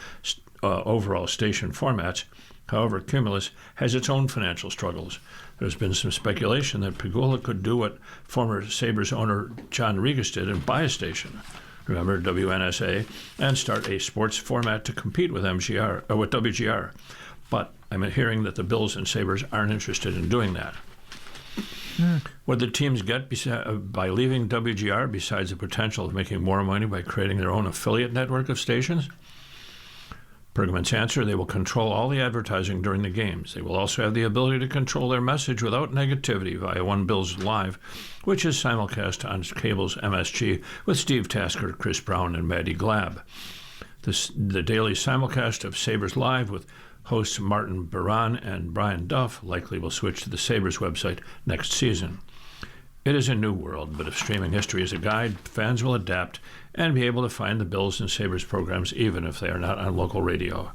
overall station formats. However, Cumulus has its own financial struggles. There's been some speculation that Pegula could do what former Sabres owner John Regas did and buy a station, remember WNSA, and start a sports format to compete with with WGR. But I'm hearing that the Bills and Sabres aren't interested in doing that. What the teams get by leaving WGR, besides the potential of making more money by creating their own affiliate network of stations? Bergman's answer: they will control all the advertising during the games. They will also have the ability to control their message without negativity via One Bills Live, which is simulcast on cable's MSG with Steve Tasker, Chris Brown, and Maddie Glab. The daily simulcast of Sabres Live with hosts Martin Baran and Brian Duff likely will switch to the Sabres website next season. It is a new world, but if streaming history is a guide, fans will adapt and be able to find the Bills and Sabres programs even if they are not on local radio.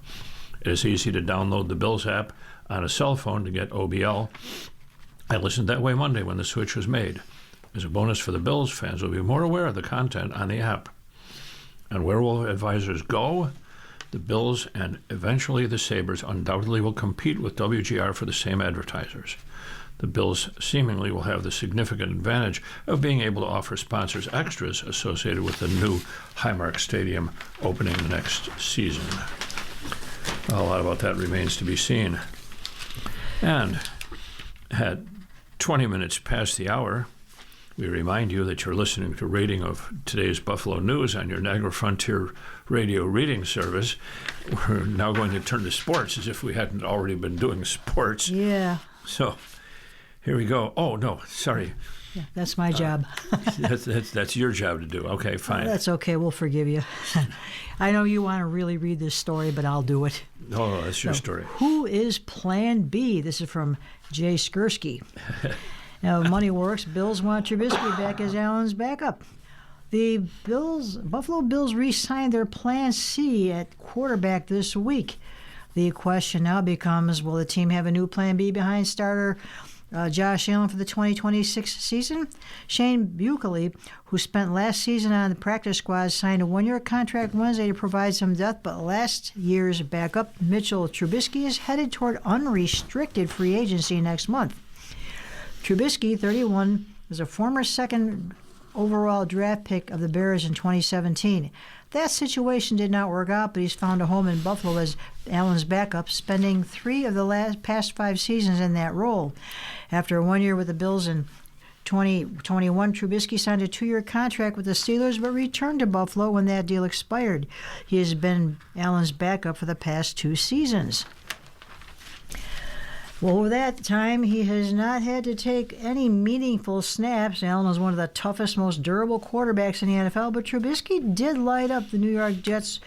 It is easy to download the Bills app on a cell phone to get OBL. I listened that way Monday when the switch was made. As a bonus for the Bills, fans will be more aware of the content on the app. And where will advisors go? The Bills and eventually the Sabres undoubtedly will compete with WGR for the same advertisers. The Bills seemingly will have the significant advantage of being able to offer sponsors extras associated with the new Highmark Stadium opening the next season. A lot about that remains to be seen. And at 20 minutes past the hour, we remind you that you're listening to Rating of today's Buffalo News on your Niagara Frontier Radio reading service. We're now going to turn to sports as if we hadn't already been doing sports. Yeah. So here we go. Oh, no, sorry. Yeah, that's my job. That's your job to do. Okay, fine. That's okay. We'll forgive you. I know you want to really read this story, but I'll do it. Oh, that's your story. Who is Plan B? This is from Jay Skursky. Now, money works. Bills want Trubisky back as Allen's backup. The Buffalo Bills re-signed their Plan C at quarterback this week. The question now becomes, will the team have a new Plan B behind starter Josh Allen for the 2026 season? Shane Buechele, who spent last season on the practice squad, signed a one-year contract Wednesday to provide some depth, but last year's backup, Mitchell Trubisky, is headed toward unrestricted free agency next month. Trubisky, 31, was a former second overall draft pick of the Bears in 2017. That situation did not work out, but he's found a home in Buffalo as Allen's backup, spending 3 of the past 5 seasons in that role. After 1 year with the Bills in 2021, Trubisky signed a 2-year contract with the Steelers, but returned to Buffalo when that deal expired. He has been Allen's backup for the past 2 seasons. Well, over that time, he has not had to take any meaningful snaps. Allen is one of the toughest, most durable quarterbacks in the NFL, but Trubisky did light up the New York Jets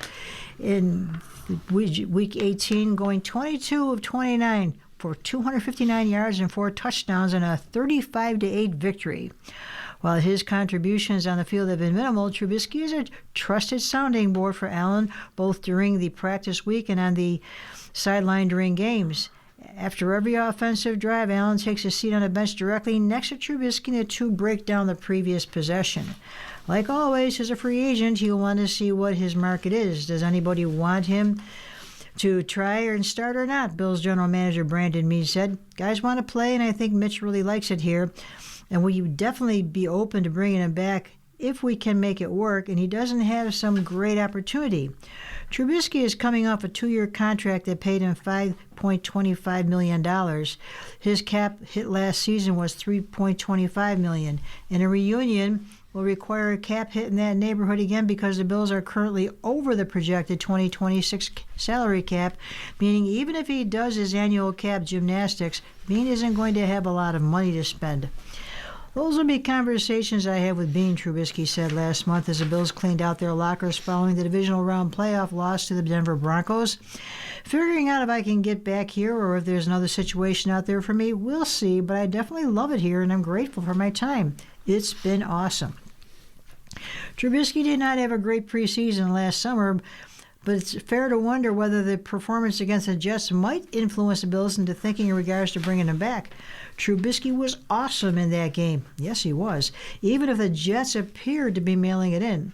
in Week 18, going 22 of 29 for 259 yards and 4 touchdowns in a 35-8 victory. While his contributions on the field have been minimal, Trubisky is a trusted sounding board for Allen, both during the practice week and on the sideline during games. After every offensive drive, Allen takes a seat on the bench directly next to Trubisky, and the two break down the previous possession. Like always, as a free agent, he'll want to see what his market is. Does anybody want him to try and start or not? Bills general manager Brandon Mead said, guys want to play, and I think Mitch really likes it here. And we would definitely be open to bringing him back if we can make it work, and he doesn't have some great opportunity. Trubisky is coming off a 2-year contract that paid him $5.25 million. His cap hit last season was $3.25 million. And a reunion will require a cap hit in that neighborhood again because the Bills are currently over the projected 2026 salary cap, meaning even if he does his annual cap gymnastics, Bean isn't going to have a lot of money to spend. Those will be conversations I have with Bean, Trubisky said last month as the Bills cleaned out their lockers following the divisional round playoff loss to the Denver Broncos. Figuring out if I can get back here or if there's another situation out there for me, we'll see, but I definitely love it here and I'm grateful for my time. It's been awesome. Trubisky did not have a great preseason last summer, but it's fair to wonder whether the performance against the Jets might influence the Bills into thinking in regards to bringing him back. Trubisky was awesome in that game. Yes, he was. Even if the Jets appeared to be mailing it in.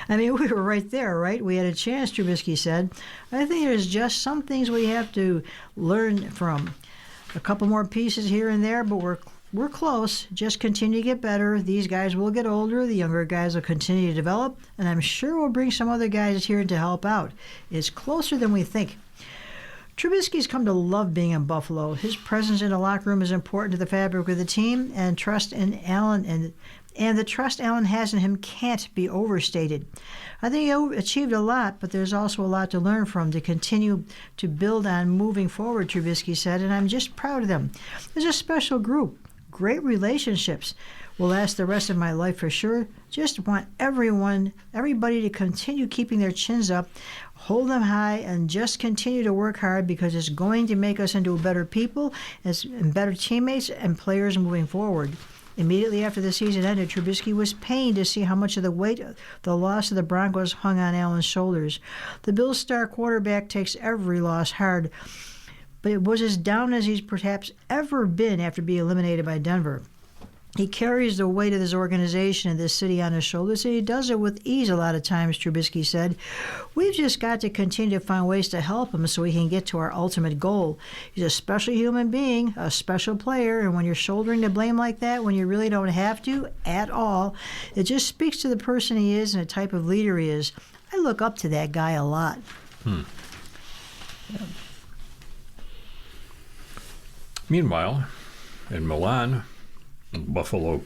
I mean, we were right there, right? We had a chance, Trubisky said. I think there's just some things we have to learn from. A couple more pieces here and there, but we're close. Just continue to get better. These guys will get older. The younger guys will continue to develop. And I'm sure we'll bring some other guys here to help out. It's closer than we think. Trubisky's come to love being in Buffalo. His presence in the locker room is important to the fabric of the team, and trust in Allen and the trust Allen has in him can't be overstated. I think he achieved a lot, but there's also a lot to learn from to continue to build on moving forward, Trubisky said, and I'm just proud of them. There's a special group, great relationships. Will last the rest of my life for sure. Just want everybody to continue keeping their chins up, hold them high, and just continue to work hard because it's going to make us into better people and better teammates and players moving forward. Immediately after the season ended, Trubisky was pained to see how much of the weight of the loss of the Broncos hung on Allen's shoulders. The Bills' star quarterback takes every loss hard, but it was as down as he's perhaps ever been after being eliminated by Denver. He carries the weight of this organization and this city on his shoulders, and he does it with ease a lot of times, Trubisky said. We've just got to continue to find ways to help him so we can get to our ultimate goal. He's a special human being, a special player, and when you're shouldering the blame like that, when you really don't have to at all, it just speaks to the person he is and the type of leader he is. I look up to that guy a lot. Yeah. Meanwhile, in Milan, Buffalo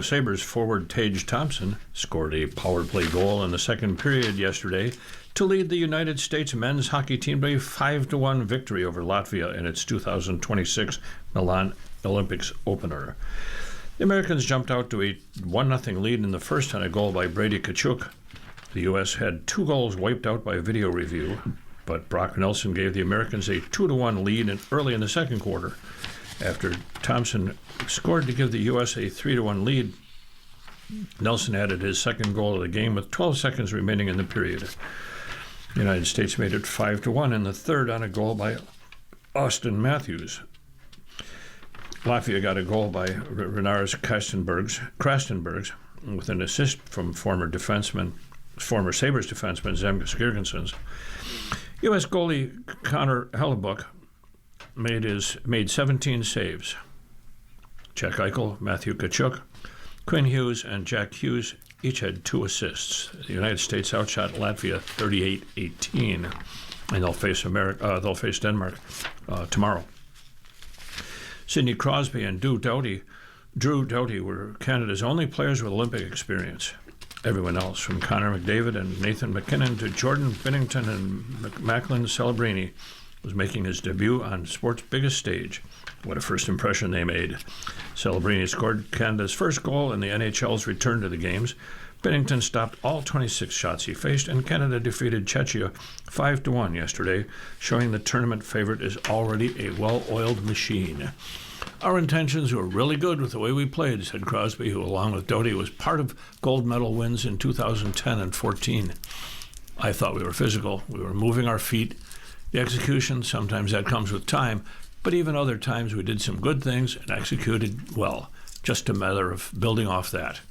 Sabres forward Tage Thompson scored a power play goal in the second period yesterday to lead the United States men's hockey team to a 5-1 victory over Latvia in its 2026 Milan Olympics opener. The Americans jumped out to a 1-0 lead in the first on a goal by Brady Tkachuk. The U.S. had 2 goals wiped out by video review, but Brock Nelson gave the Americans a 2-1 lead early in the second quarter. After Thompson scored to give the U.S. a 3-1 lead, Nelson added his second goal of the game with 12 seconds remaining in the period. The United States made it 5-1 in the third on a goal by Auston Matthews. Latvia got a goal by Renars Krastenbergs with an assist from former Sabres defenseman Zemgus Girgensons. U.S. goalie Connor Hellebuyck made 17 saves. Jack Eichel, Matthew Tkachuk, Quinn Hughes, and Jack Hughes each had 2 assists. The United States outshot Latvia 38-18, and they'll face Denmark tomorrow. Sidney Crosby and Drew Doughty were Canada's only players with Olympic experience. Everyone else, from Connor McDavid and Nathan MacKinnon to Jordan Binnington and Macklin Celebrini, was making his debut on sport's biggest stage. What a first impression they made. Celebrini scored Canada's first goal in the NHL's return to the games. Binnington stopped all 26 shots he faced, and Canada defeated Czechia 5-1 yesterday, showing the tournament favorite is already a well-oiled machine. Our intentions were really good with the way we played, said Crosby, who, along with Doughty, was part of gold medal wins in 2010 and 14. I thought we were physical. We were moving our feet, The execution, sometimes that comes with time, but even other times we did some good things and executed well. Just a matter of building off that.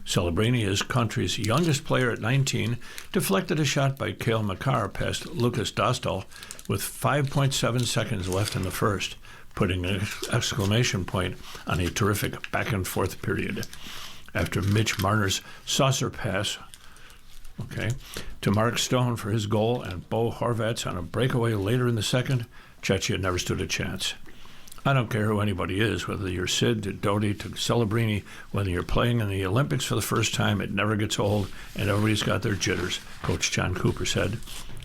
Celebrini, his country's youngest player at 19, deflected a shot by Cale Makar past Lucas Dostal with 5.7 seconds left in the first, putting an exclamation point on a terrific back-and-forth period. After Mitch Marner's saucer pass to Mark Stone for his goal and Bo Horvat's on a breakaway later in the second, Czechia never stood a chance. I don't care who anybody is, whether you're Sid to Doty to Celebrini, whether you're playing in the Olympics for the first time, it never gets old, and everybody's got their jitters, Coach John Cooper said.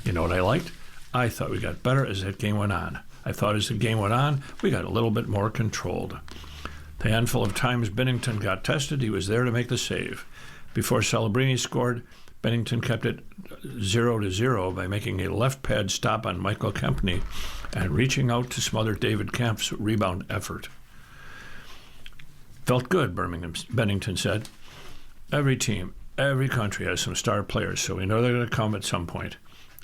You know what I liked? I thought we got better as that game went on. I thought as the game went on, we got a little bit more controlled. The handful of times Bennington got tested, he was there to make the save. Before Celebrini scored, Bennington kept it 0-0 by making a left pad stop on Michael Kempney and reaching out to smother David Kampf's rebound effort. Felt good, Bennington said. Every team, every country has some star players, so we know they're going to come at some point.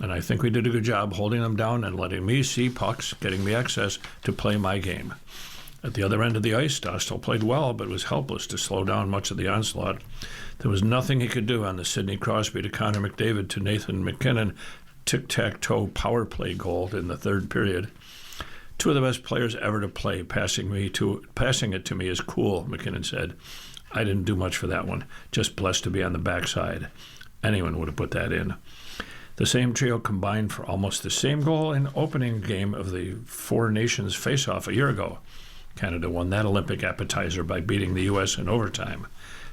And I think we did a good job holding them down and letting me see pucks, getting me access to play my game. At the other end of the ice, Dostal played well, but was helpless to slow down much of the onslaught. There was nothing he could do on the Sidney Crosby to Connor McDavid to Nathan McKinnon tic-tac-toe power play goal in the third period. Two of the best players ever to play, passing it to me is cool, McKinnon said. I didn't do much for that one, just blessed to be on the backside. Anyone would have put that in. The same trio combined for almost the same goal in opening game of the Four Nations face-off a year ago. Canada won that Olympic appetizer by beating the U.S. in overtime.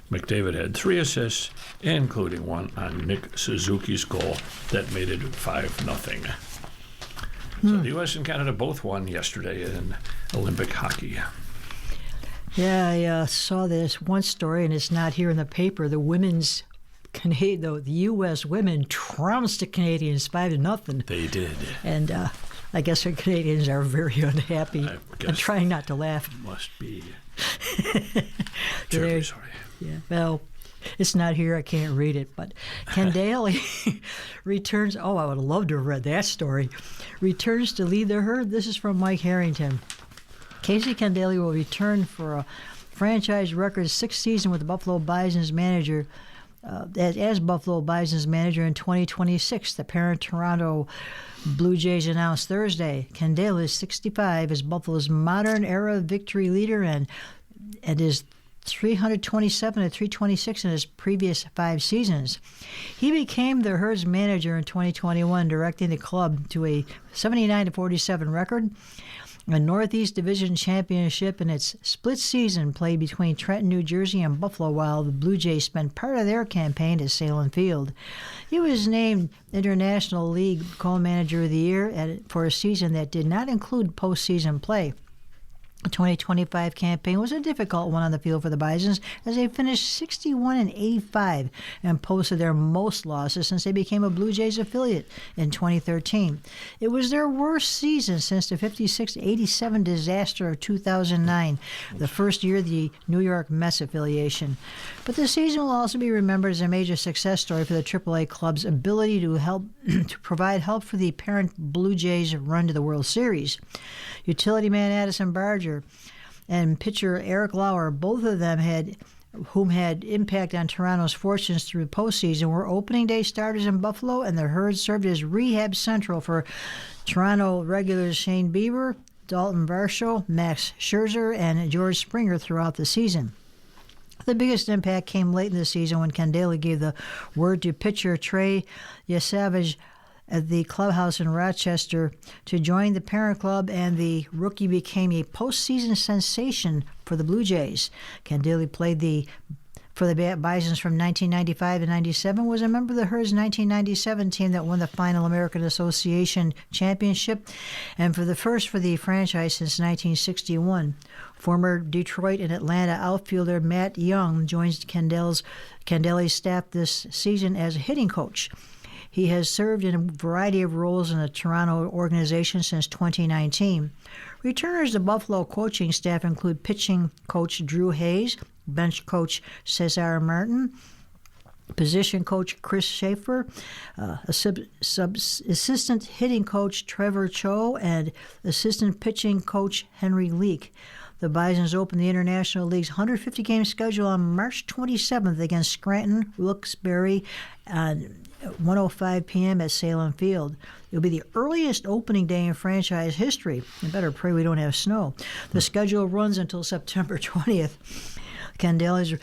McDavid had 3 assists, including one on Nick Suzuki's goal that made it 5-0. So the U.S. and Canada both won yesterday in Olympic hockey. Yeah, I saw this one story, and it's not here in the paper. The U.S. women trounced the Canadians 5-0. They did. And I guess the Canadians are very unhappy. I'm trying not to laugh. Must be. Terribly sorry. Yeah. Well, it's not here. I can't read it. But Ken Daly returns. Oh, I would have loved to have read that story. Returns to lead the herd. This is from Mike Harrington. Casey Candaele will return for a franchise record 6th season with the Buffalo Bison's manager. As Buffalo Bison's manager in 2026, the parent Toronto Blue Jays announced Thursday. Candaele is 65, is Buffalo's modern era victory leader, and is 327 to 326 in his previous 5 seasons. He became the Herd's manager in 2021, directing the club to a 79-47 record, a Northeast Division championship in its split season played between Trenton, New Jersey and Buffalo, while the Blue Jays spent part of their campaign at Salem Field. He was named International League Co-Manager of the Year for a season that did not include postseason play. The 2025 campaign was a difficult one on the field for the Bisons as they finished 61-85 and posted their most losses since they became a Blue Jays affiliate in 2013. It was their worst season since the 56-87 disaster of 2009, the first year of the New York Mets affiliation. But the season will also be remembered as a major success story for the AAA club's ability to provide help for the parent Blue Jays' run to the World Series. Utility man Addison Barger and pitcher Eric Lauer, both of them whom had impact on Toronto's fortunes through the postseason, were opening day starters in Buffalo, and the Herd served as rehab central for Toronto regulars Shane Bieber, Dalton Varsho, Max Scherzer, and George Springer throughout the season. The biggest impact came late in the season when Candaele gave the word to pitcher Trey Yesavage at the clubhouse in Rochester to join the parent club, and the rookie became a postseason sensation for the Blue Jays. Candaele played for the Bisons from 1995 to 97, was a member of the Herd's 1997 team that won the final American Association Championship, and for the first for the franchise since 1961. Former Detroit and Atlanta outfielder Matt Young joins Candaele's staff this season as a hitting coach. He has served in a variety of roles in the Toronto organization since 2019. Returners to Buffalo coaching staff include pitching coach Drew Hayes, bench coach Cesar Martin, Position coach Chris Schaefer, assistant hitting coach Trevor Cho, and assistant pitching coach Henry Leake. The Bisons open the International League's 150-game schedule on March 27th against Scranton Wilkes-Barre at 1:05 p.m. at Salem Field. It'll be the earliest opening day in franchise history. You better pray we don't have snow. The schedule runs until September 20th. Ken Daly's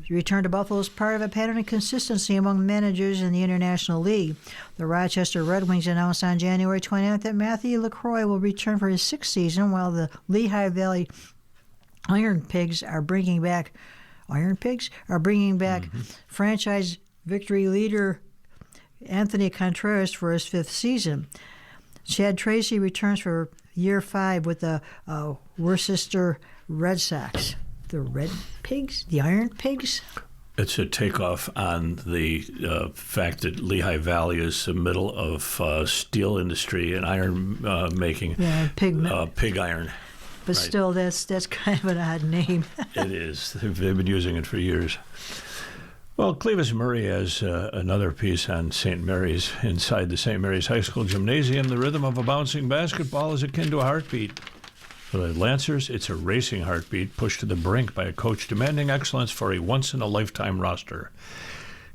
return to Buffalo is part of a pattern of consistency among managers in the International League. The Rochester Red Wings announced on January 29th that Matthew LaCroix will return for his sixth season, while the Lehigh Valley Iron Pigs are bringing back franchise victory leader Anthony Contreras for his fifth season. Chad Tracy returns for year 5 with the Worcester Red Sox. The Red Pigs? The Iron Pigs? It's a takeoff on the fact that Lehigh Valley is the middle of steel industry and iron making. Yeah, pig iron. But right. Still, that's kind of an odd name. It is. They've been using it for years. Well, Clevis Murray has another piece on St. Mary's. Inside the St. Mary's High School gymnasium, the rhythm of a bouncing basketball is akin to a heartbeat. For the Lancers, it's a racing heartbeat pushed to the brink by a coach demanding excellence for a once-in-a-lifetime roster.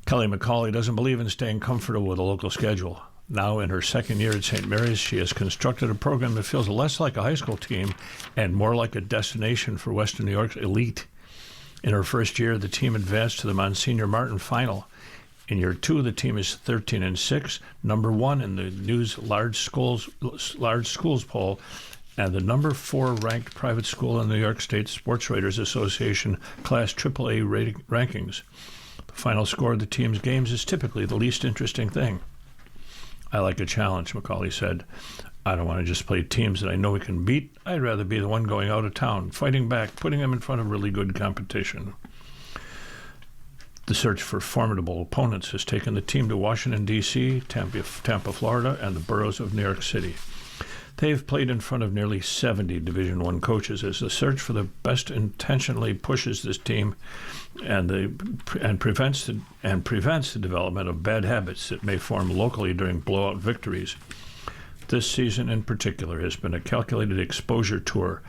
Kelly McCauley doesn't believe in staying comfortable with a local schedule. Now in her second year at St. Mary's, she has constructed a program that feels less like a high school team and more like a destination for Western New York's elite. In her first year, the team advanced to the Monsignor Martin Final. In year 2, the team is 13-6, number 1 in the News Large Schools poll, and the number 4 ranked private school in the New York State Sports Writers Association Class AAA rankings. The final score of the team's games is typically the least interesting thing. I like a challenge, McCauley said. I don't want to just play teams that I know we can beat. I'd rather be the one going out of town, fighting back, putting them in front of really good competition. The search for formidable opponents has taken the team to Washington, D.C., Tampa, Florida, and the boroughs of New York City. They've played in front of nearly 70 Division I coaches as the search for the best intentionally pushes this team and prevents the development of bad habits that may form locally during blowout victories. This season in particular has been a calculated exposure tour,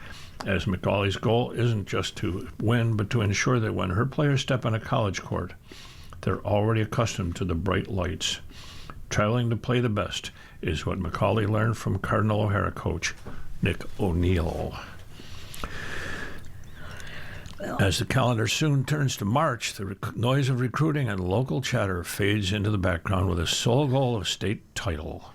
as McCauley's goal isn't just to win, but to ensure that when her players step on a college court, they're already accustomed to the bright lights. Traveling to play the best is what McCauley learned from Cardinal O'Hara coach Nick O'Neill. As the calendar soon turns to March, the noise of recruiting and local chatter fades into the background with a sole goal of state title.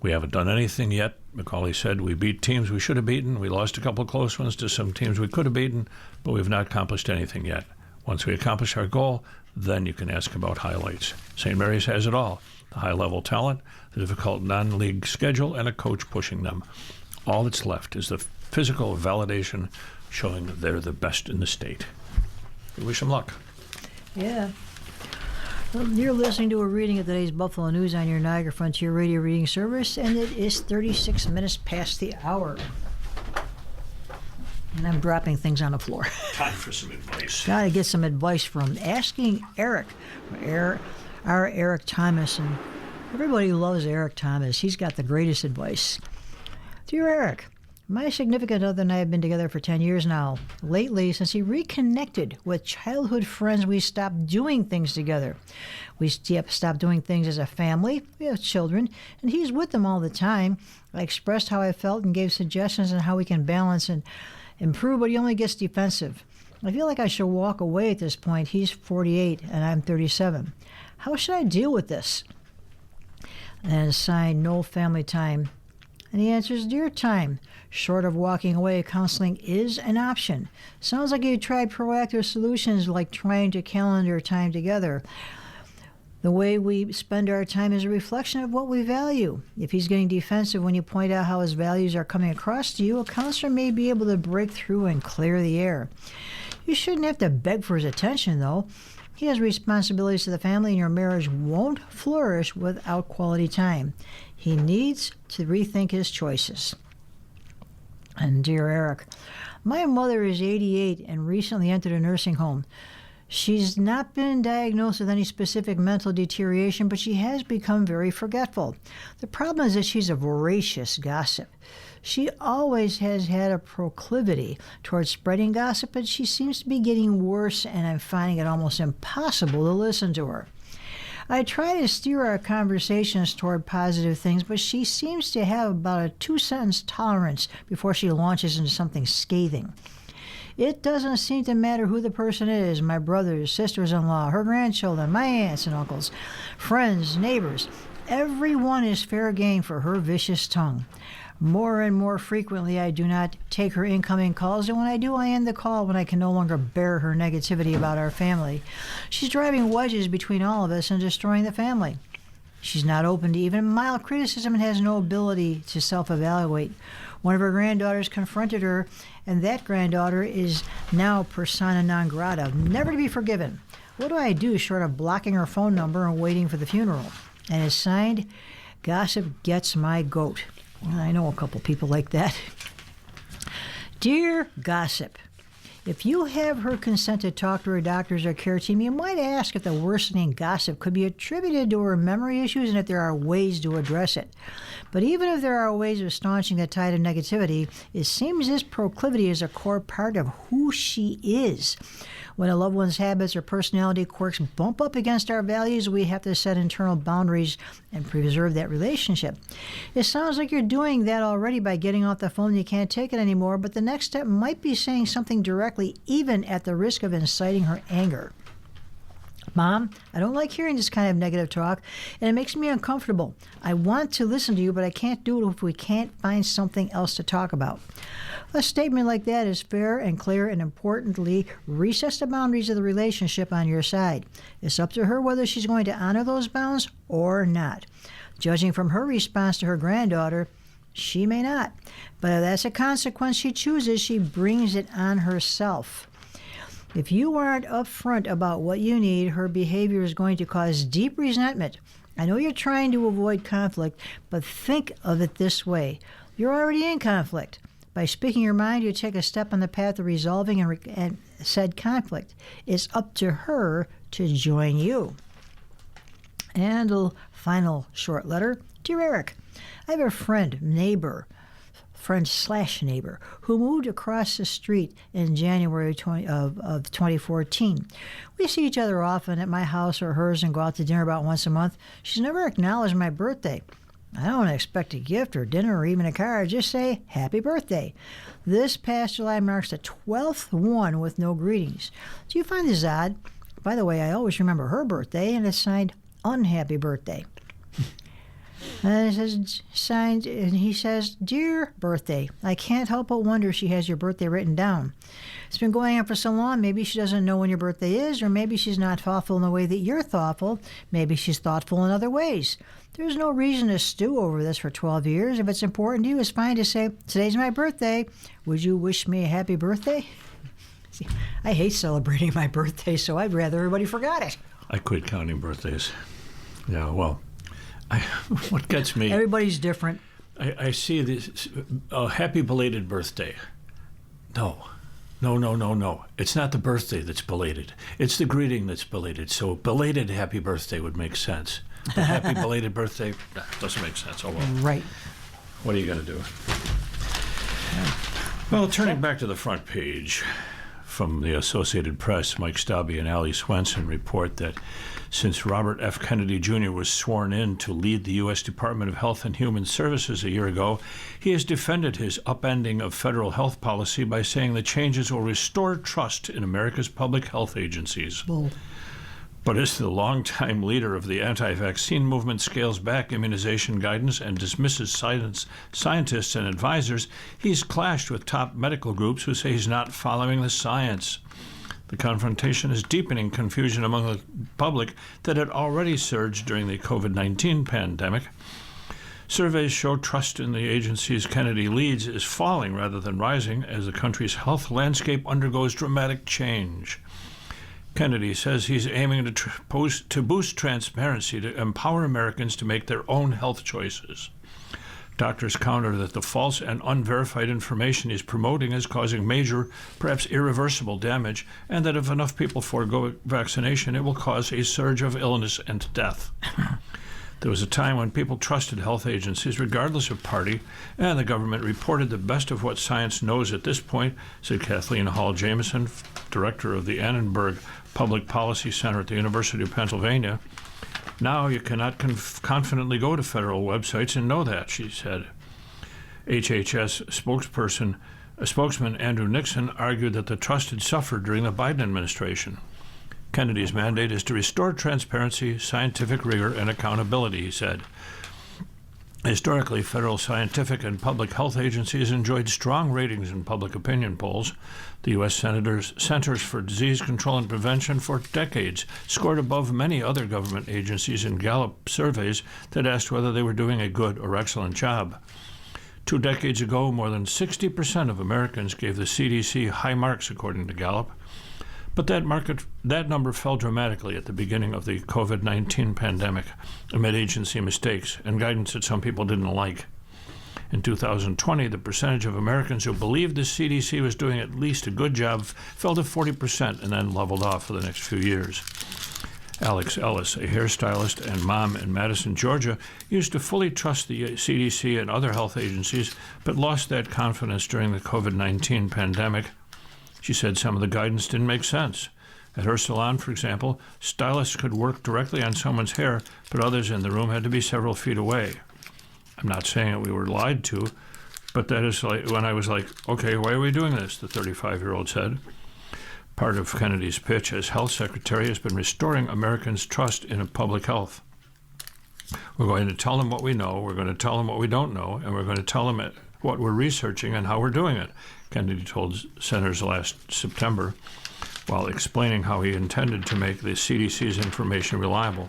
We haven't done anything yet, McCauley said. We beat teams we should have beaten. We lost a couple of close ones to some teams we could have beaten, but we've not accomplished anything yet. Once we accomplish our goal, then you can ask about highlights. St. Mary's has it all: the high-level talent, the difficult non-league schedule, and a coach pushing them. All that's left is the physical validation showing that they're the best in the state. We wish them luck. Yeah. Well, you're listening to a reading of today's Buffalo News on your Niagara Frontier Radio reading service, and it is 36 minutes past the hour. And I'm dropping things on the floor. Time for some advice. Got to get some advice from Asking Eric, our Eric Thomas. And everybody loves Eric Thomas. He's got the greatest advice. Dear Eric, my significant other and I have been together for 10 years now. Lately, since he reconnected with childhood friends, we stopped doing things together. We stopped doing things as a family. We have children, and he's with them all the time. I expressed how I felt and gave suggestions on how we can balance and improve, but he only gets defensive. I feel like I should walk away at this point. He's 48, and I'm 37. How should I deal with this? And signed, No Family Time. And he answers, Dear Time, short of walking away, counseling is an option. Sounds like you tried proactive solutions like trying to calendar time together. The way we spend our time is a reflection of what we value. If he's getting defensive when you point out how his values are coming across to you, a counselor may be able to break through and clear the air. You shouldn't have to beg for his attention, though. He has responsibilities to the family, and your marriage won't flourish without quality time. He needs to rethink his choices. And dear Eric, my mother is 88 and recently entered a nursing home. She's not been diagnosed with any specific mental deterioration, but she has become very forgetful. The problem is that she's a voracious gossip. She always has had a proclivity towards spreading gossip, but she seems to be getting worse, and I'm finding it almost impossible to listen to her. I try to steer our conversations toward positive things, but she seems to have about a 2-sentence tolerance before she launches into something scathing. It doesn't seem to matter who the person is, my brothers, sisters-in-law, her grandchildren, my aunts and uncles, friends, neighbors. Everyone is fair game for her vicious tongue. More and more frequently, I do not take her incoming calls, and when I do, I end the call when I can no longer bear her negativity about our family. She's driving wedges between all of us and destroying the family. She's not open to even mild criticism and has no ability to self-evaluate. One of her granddaughters confronted her, and that granddaughter is now persona non grata, never to be forgiven. What do I do short of blocking her phone number and waiting for the funeral? And it's signed, Gossip Gets My Goat. Well, I know a couple people like that. Dear Gossip, if you have her consent to talk to her doctors or care team, you might ask if the worsening gossip could be attributed to her memory issues and if there are ways to address it. But even if there are ways of staunching the tide of negativity, it seems this proclivity is a core part of who she is. When a loved one's habits or personality quirks bump up against our values, we have to set internal boundaries and preserve that relationship. It sounds like you're doing that already by getting off the phone and you can't take it anymore, but the next step might be saying something directly, even at the risk of inciting her anger. Mom, I don't like hearing this kind of negative talk, and it makes me uncomfortable. I want to listen to you, but I can't do it if we can't find something else to talk about. A statement like that is fair and clear, and importantly, resets the boundaries of the relationship on your side. It's up to her whether she's going to honor those bounds or not. Judging from her response to her granddaughter, she may not. But if that's a consequence she chooses, she brings it on herself. If you aren't upfront about what you need, her behavior is going to cause deep resentment. I know you're trying to avoid conflict, but think of it this way. You're already in conflict. By speaking your mind, you take a step on the path of resolving and said conflict. It's up to her to join you. And a final short letter. Dear Eric, I have a friend / neighbor, who moved across the street in January of 2014. We see each other often at my house or hers and go out to dinner about once a month. She's never acknowledged my birthday. I don't expect a gift or dinner or even a card. Just say, happy birthday. This past July marks the 12th one with no greetings. Do you find this odd? By the way, I always remember her birthday, and it's signed, unhappy birthday. And it says, signed, and he says, Dear birthday, I can't help but wonder if she has your birthday written down. It's been going on for so long, maybe she doesn't know when your birthday is, or maybe she's not thoughtful in the way that you're thoughtful. Maybe she's thoughtful in other ways. There's no reason to stew over this for 12 years. If it's important to you, it's fine to say, today's my birthday. Would you wish me a happy birthday? See, I hate celebrating my birthday, so I'd rather everybody forgot it. I quit counting birthdays. Yeah, well, what gets me... Everybody's different. I see this, happy belated birthday. No. It's not the birthday that's belated. It's the greeting that's belated. So belated happy birthday would make sense. But happy belated birthday, doesn't make sense. Oh, well. Right. What are you going to do? Well, turning back to the front page, from the Associated Press, Mike Stauby and Allie Swenson report that since Robert F. Kennedy Jr. was sworn in to lead the U.S. Department of Health and Human Services a year ago, he has defended his upending of federal health policy by saying the changes will restore trust in America's public health agencies. Well, but as the longtime leader of the anti-vaccine movement scales back immunization guidance and dismisses scientists and advisors, he's clashed with top medical groups who say he's not following the science. The confrontation is deepening confusion among the public that had already surged during the COVID-19 pandemic. Surveys show trust in the agencies Kennedy leads is falling rather than rising as the country's health landscape undergoes dramatic change. Kennedy says he's aiming to boost transparency to empower Americans to make their own health choices. Doctors counter that the false and unverified information he's promoting is causing major, perhaps irreversible damage, and that if enough people forego vaccination, it will cause a surge of illness and death. There was a time when people trusted health agencies regardless of party, and the government reported the best of what science knows at this point, said Kathleen Hall Jamieson, director of the Annenberg Public Policy Center at the University of Pennsylvania. Now you cannot confidently go to federal websites and know that, she said. HHS spokesman Andrew Nixon argued that the trust had suffered during the Biden administration. Kennedy's mandate is to restore transparency, scientific rigor, and accountability, he said. Historically, federal scientific and public health agencies enjoyed strong ratings in public opinion polls. The U.S. Centers for Disease Control and Prevention for decades scored above many other government agencies in Gallup surveys that asked whether they were doing a good or excellent job. 2 decades ago, more than 60% of Americans gave the CDC high marks, according to Gallup. But that number fell dramatically at the beginning of the COVID-19 pandemic amid agency mistakes and guidance that some people didn't like. In 2020, the percentage of Americans who believed the CDC was doing at least a good job fell to 40% and then leveled off for the next few years. Alex Ellis, a hairstylist and mom in Madison, Georgia, used to fully trust the CDC and other health agencies, but lost that confidence during the COVID-19 pandemic. She said some of the guidance didn't make sense. At her salon, for example, stylists could work directly on someone's hair, but others in the room had to be several feet away. I'm not saying that we were lied to, but that is like when I was like, okay, why are we doing this, the 35-year-old said. Part of Kennedy's pitch as health secretary has been restoring Americans' trust in public health. We're going to tell them what we know, we're going to tell them what we don't know, and we're going to tell them what we're researching and how we're doing it, Kennedy told senators last September, while explaining how he intended to make the CDC's information reliable.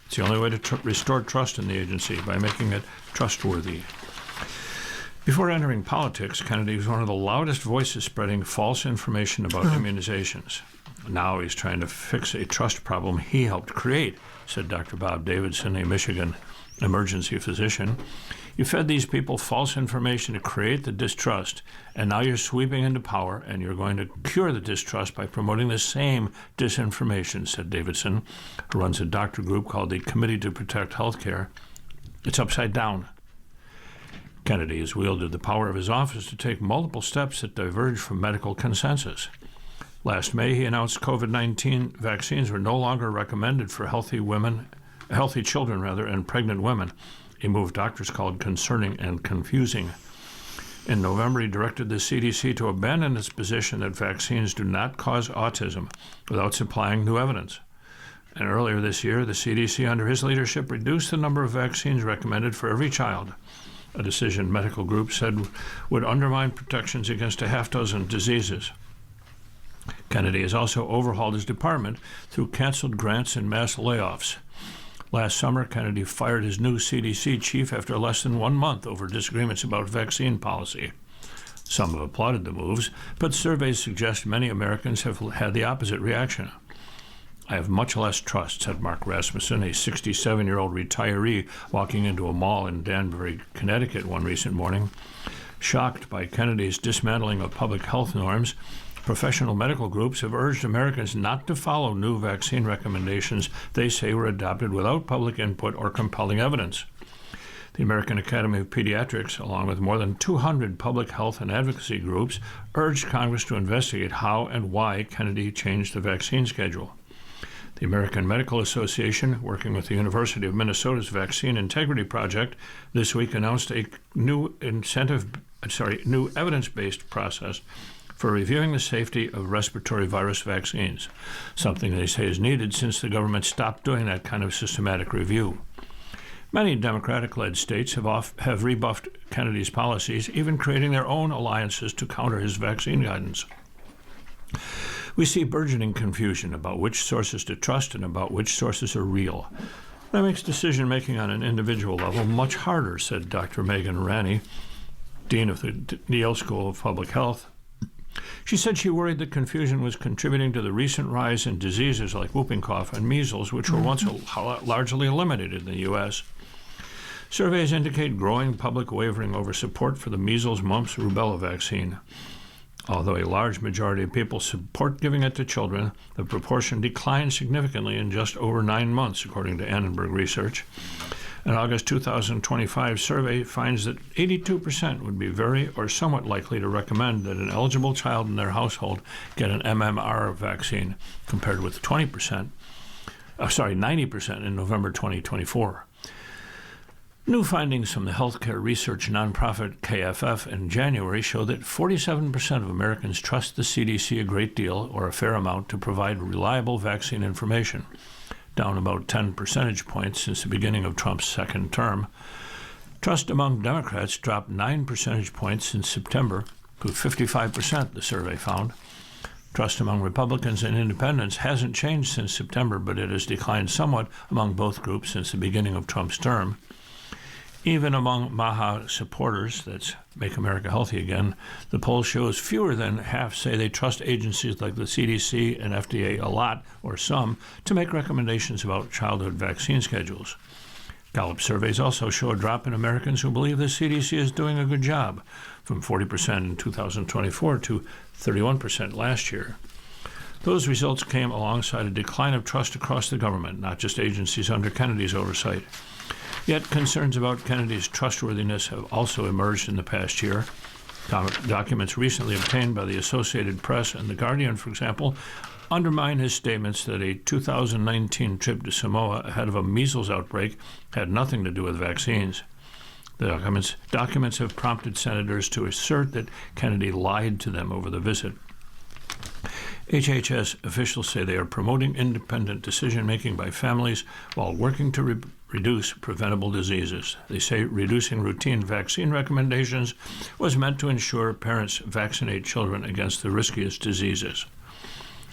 It's the only way to restore trust in the agency, by making it trustworthy. Before entering politics, Kennedy was one of the loudest voices spreading false information about immunizations. Now he's trying to fix a trust problem he helped create, said Dr. Bob Davidson, a Michigan emergency physician. You fed these people false information to create the distrust, and now you're sweeping into power, and you're going to cure the distrust by promoting the same disinformation, said Davidson, who runs a doctor group called the Committee to Protect Healthcare. It's upside down. Kennedy has wielded the power of his office to take multiple steps that diverge from medical consensus. Last May, he announced COVID-19 vaccines were no longer recommended for healthy children, and pregnant women, a move doctors called concerning and confusing. In November, he directed the CDC to abandon its position that vaccines do not cause autism without supplying new evidence. And earlier this year, the CDC, under his leadership, reduced the number of vaccines recommended for every child, a decision medical groups said would undermine protections against a half-dozen diseases. Kennedy has also overhauled his department through canceled grants and mass layoffs. Last summer, Kennedy fired his new CDC chief after less than 1 month over disagreements about vaccine policy. Some have applauded the moves, but surveys suggest many Americans have had the opposite reaction. I have much less trust, said Mark Rasmussen, a 67-year-old retiree walking into a mall in Danbury, Connecticut one recent morning. Shocked by Kennedy's dismantling of public health norms, professional medical groups have urged Americans not to follow new vaccine recommendations they say were adopted without public input or compelling evidence. The American Academy of Pediatrics, along with more than 200 public health and advocacy groups, urged Congress to investigate how and why Kennedy changed the vaccine schedule. The American Medical Association, working with the University of Minnesota's Vaccine Integrity Project, this week announced a new evidence-based process for reviewing the safety of respiratory virus vaccines, something they say is needed since the government stopped doing that kind of systematic review. Many Democratic-led states have rebuffed Kennedy's policies, even creating their own alliances to counter his vaccine guidance. We see burgeoning confusion about which sources to trust and about which sources are real. That makes decision-making on an individual level much harder, said Dr. Megan Ranney, dean of the Yale School of Public Health. She said she worried that confusion was contributing to the recent rise in diseases like whooping cough and measles, which were once largely eliminated in the U.S. Surveys indicate growing public wavering over support for the measles, mumps, rubella vaccine. Although a large majority of people support giving it to children, the proportion declined significantly in just over 9 months, according to Annenberg Research. An August 2025 survey finds that 82% would be very or somewhat likely to recommend that an eligible child in their household get an MMR vaccine, compared with 90% in November 2024. New findings from the healthcare research nonprofit KFF in January show that 47% of Americans trust the CDC a great deal or a fair amount to provide reliable vaccine information, down about 10 percentage points since the beginning of Trump's second term. Trust among Democrats dropped 9 percentage points since September to 55%, the survey found. Trust among Republicans and independents hasn't changed since September, but it has declined somewhat among both groups since the beginning of Trump's term. Even among MAHA supporters, that's Make America Healthy Again, the poll shows fewer than half say they trust agencies like the CDC and FDA a lot or some to make recommendations about childhood vaccine schedules. Gallup surveys also show a drop in Americans who believe the CDC is doing a good job, from 40% in 2024 to 31% last year. Those results came alongside a decline of trust across the government, not just agencies under Kennedy's oversight. Yet concerns about Kennedy's trustworthiness have also emerged in the past year. Documents recently obtained by the Associated Press and The Guardian, for example, undermine his statements that a 2019 trip to Samoa ahead of a measles outbreak had nothing to do with vaccines. The documents have prompted senators to assert that Kennedy lied to them over the visit. HHS officials say they are promoting independent decision-making by families while working to reduce preventable diseases. They say reducing routine vaccine recommendations was meant to ensure parents vaccinate children against the riskiest diseases.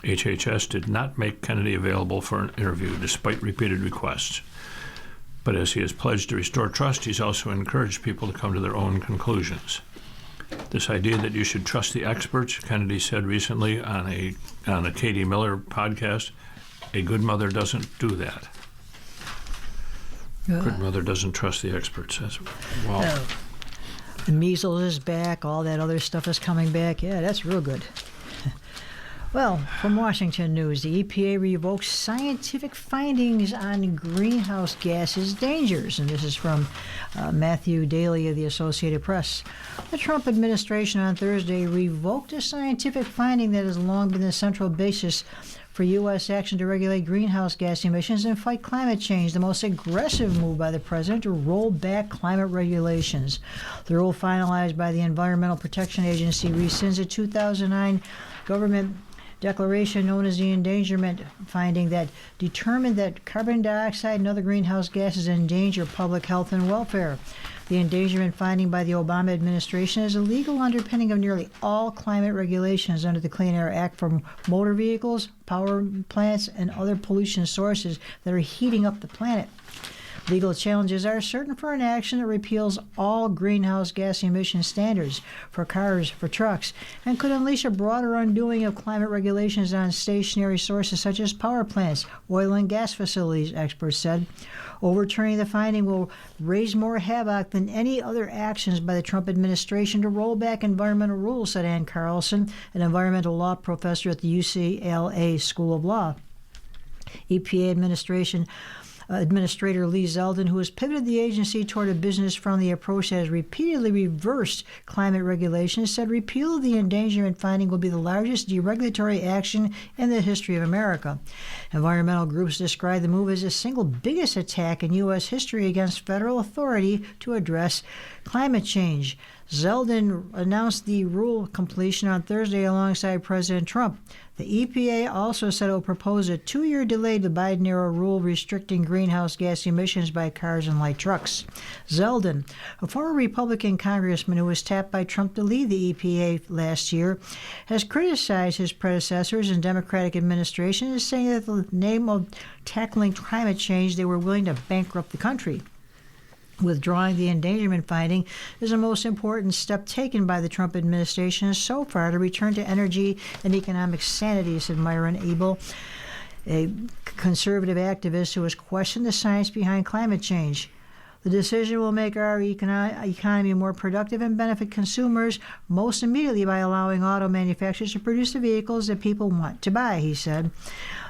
HHS did not make Kennedy available for an interview despite repeated requests. But as he has pledged to restore trust, he's also encouraged people to come to their own conclusions. This idea that you should trust the experts, Kennedy said recently on a Katie Miller podcast, a good mother doesn't do that. Good mother doesn't trust the experts. Wow. The measles is back. All that other stuff is coming back. Yeah, that's real good. Well, from Washington News, the EPA revokes scientific findings on greenhouse gases dangers. And this is from Matthew Daly of the Associated Press. The Trump administration on Thursday revoked a scientific finding that has long been the central basis for U.S. action to regulate greenhouse gas emissions and fight climate change, the most aggressive move by the president to roll back climate regulations. The rule finalized by the Environmental Protection Agency rescinds a 2009 government declaration known as the endangerment finding that determined that carbon dioxide and other greenhouse gases endanger public health and welfare. The endangerment finding by the Obama administration is a legal underpinning of nearly all climate regulations under the Clean Air Act for motor vehicles, power plants, and other pollution sources that are heating up the planet. Legal challenges are certain for an action that repeals all greenhouse gas emission standards for cars, for trucks, and could unleash a broader undoing of climate regulations on stationary sources such as power plants, oil and gas facilities, experts said. Overturning the finding will raise more havoc than any other actions by the Trump administration to roll back environmental rules, said Ann Carlson, an environmental law professor at the UCLA School of Law. EPA Administrator Lee Zeldin, who has pivoted the agency toward a business-friendly approach that has repeatedly reversed climate regulations, said repeal of the endangerment finding will be the largest deregulatory action in the history of America. Environmental groups describe the move as the single biggest attack in U.S. history against federal authority to address climate change. Zeldin announced the rule completion on Thursday alongside President Trump. The EPA also said it will propose a 2-year delay to the Biden-era rule restricting greenhouse gas emissions by cars and light trucks. Zeldin, a former Republican congressman who was tapped by Trump to lead the EPA last year, has criticized his predecessors and Democratic administrations, saying that in the name of tackling climate change, they were willing to bankrupt the country. Withdrawing the endangerment finding is the most important step taken by the Trump administration so far to return to energy and economic sanity, said Myron Abel, a conservative activist who has questioned the science behind climate change. The decision will make our economy more productive and benefit consumers most immediately by allowing auto manufacturers to produce the vehicles that people want to buy, he said.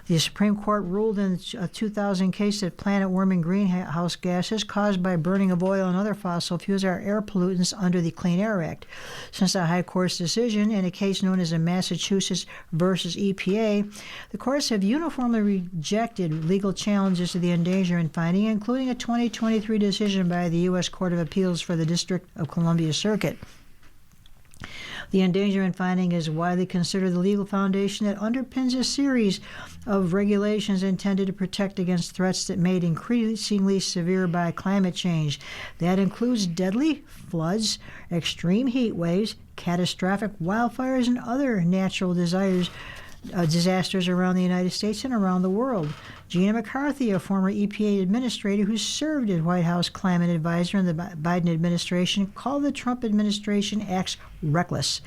The Supreme Court ruled in a 2000 case that planet-warming greenhouse gases caused by burning of oil and other fossil fuels are air pollutants under the Clean Air Act. Since the High Court's decision in a case known as the Massachusetts versus EPA, the courts have uniformly rejected legal challenges to the endangerment finding, including a 2023 decision by the U.S. Court of Appeals for the District of Columbia Circuit. The endangerment finding is widely considered the legal foundation that underpins a series of regulations intended to protect against threats that made increasingly severe by climate change. That includes deadly floods, extreme heat waves, catastrophic wildfires, and other natural disasters around the United States and around the world. Gina McCarthy, a former EPA administrator who served as White House climate advisor in the Biden administration, called the Trump administration acts reckless.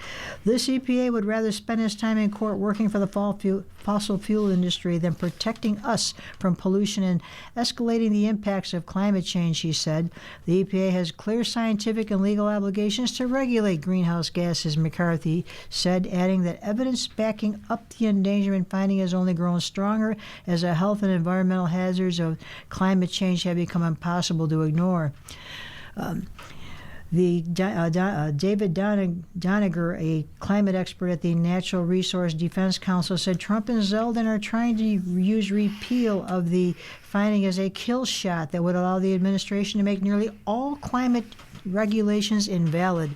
This EPA would rather spend its time in court working for the fossil fuel industry than protecting us from pollution and escalating the impacts of climate change, she said. The EPA has clear scientific and legal obligations to regulate greenhouse gases, McCarthy said, adding that evidence backing up the endangerment finding has only grown stronger as the health and environmental hazards of climate change have become impossible to ignore. David Doniger, a climate expert at the Natural Resource Defense Council, said Trump and Zeldin are trying to use repeal of the finding as a kill shot that would allow the administration to make nearly all climate regulations invalid.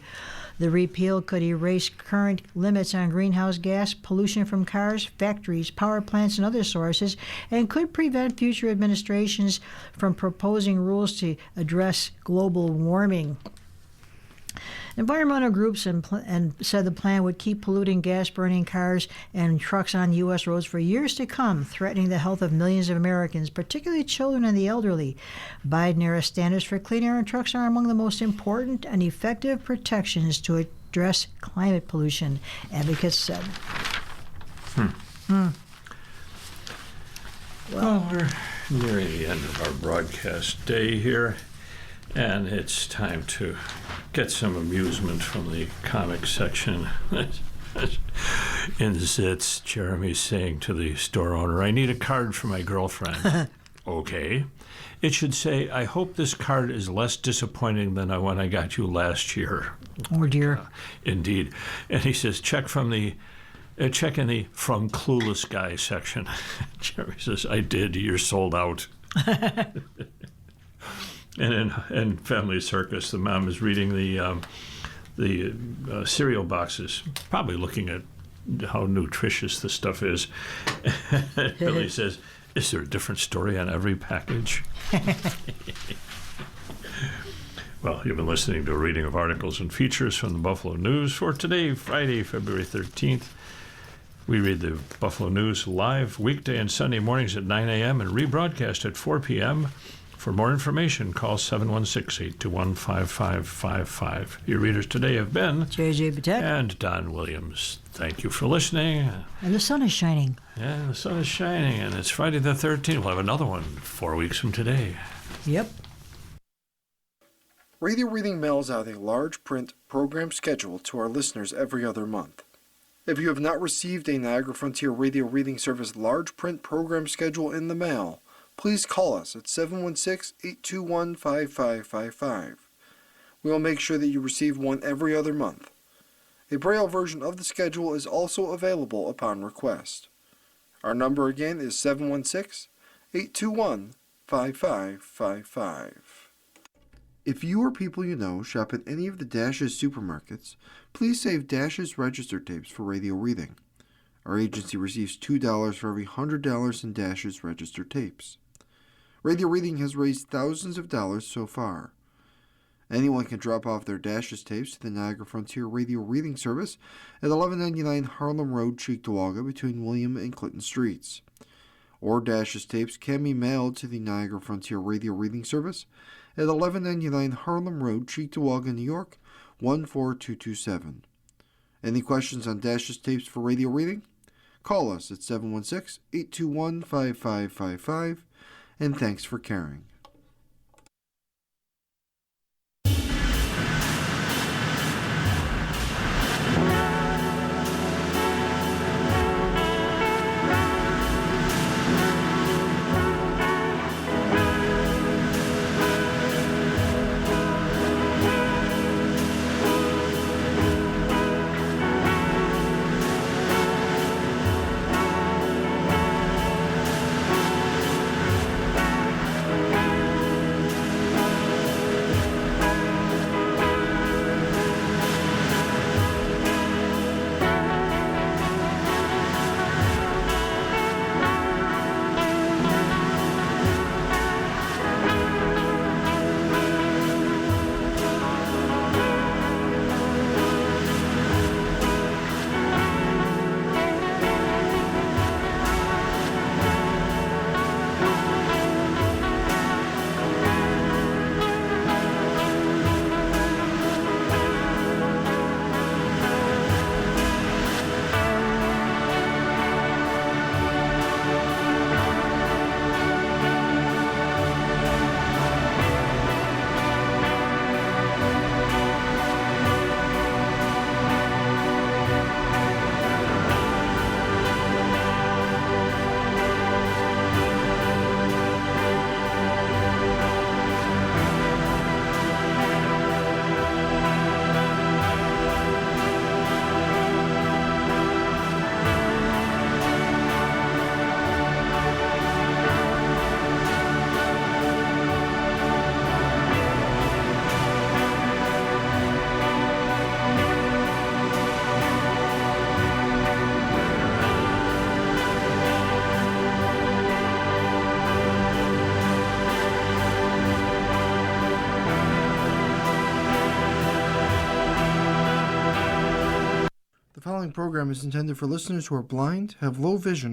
The repeal could erase current limits on greenhouse gas, pollution from cars, factories, power plants, and other sources, and could prevent future administrations from proposing rules to address global warming. Environmental groups said the plan would keep polluting gas-burning cars and trucks on U.S. roads for years to come, threatening the health of millions of Americans, particularly children and the elderly. Biden-era standards for clean air and trucks are among the most important and effective protections to address climate pollution, advocates said. Well, we're nearing the end of our broadcast day here, and it's time to get some amusement from the comic section. In Zits, Jeremy's saying to the store owner, "I need a card for my girlfriend." Okay. It should say, "I hope this card is less disappointing than the one I got you last year." Oh, dear. Indeed. And he says, check in the "from clueless guy" section. Jeremy says, "I did. You're sold out." And in Family Circus, the mom is reading the cereal boxes, probably looking at how nutritious the stuff is. Billy says, "Is there a different story on every package?" Well, you've been listening to a reading of articles and features from the Buffalo News for today, Friday, February 13th. We read the Buffalo News live weekday and Sunday mornings at 9 a.m. and rebroadcast at 4 p.m. For more information, call 716-821-5555. Your readers today have been J.J. Patek and Don Williams. Thank you for listening. And the sun is shining. Yeah, the sun is shining, and it's Friday the 13th. We'll have another one 4 weeks from today. Yep. Radio Reading mails out a large print program schedule to our listeners every other month. If you have not received a Niagara Frontier Radio Reading Service large print program schedule in the mail, please call us at 716-821-5555. We will make sure that you receive one every other month. A Braille version of the schedule is also available upon request. Our number again is 716-821-5555. If you or people you know shop at any of the Dash's supermarkets, please save Dash's register tapes for radio reading. Our agency receives $2 for every $100 in Dash's register tapes. Radio Reading has raised thousands of dollars so far. Anyone can drop off their Dash's tapes to the Niagara Frontier Radio Reading Service at 1199 Harlem Road, Cheektowaga, between William and Clinton Streets. Or Dash's tapes can be mailed to the Niagara Frontier Radio Reading Service at 1199 Harlem Road, Cheektowaga, New York, 14227. Any questions on Dash's tapes for radio reading? Call us at 716-821-5555, and thanks for caring. following program is intended for listeners who are blind, have low vision,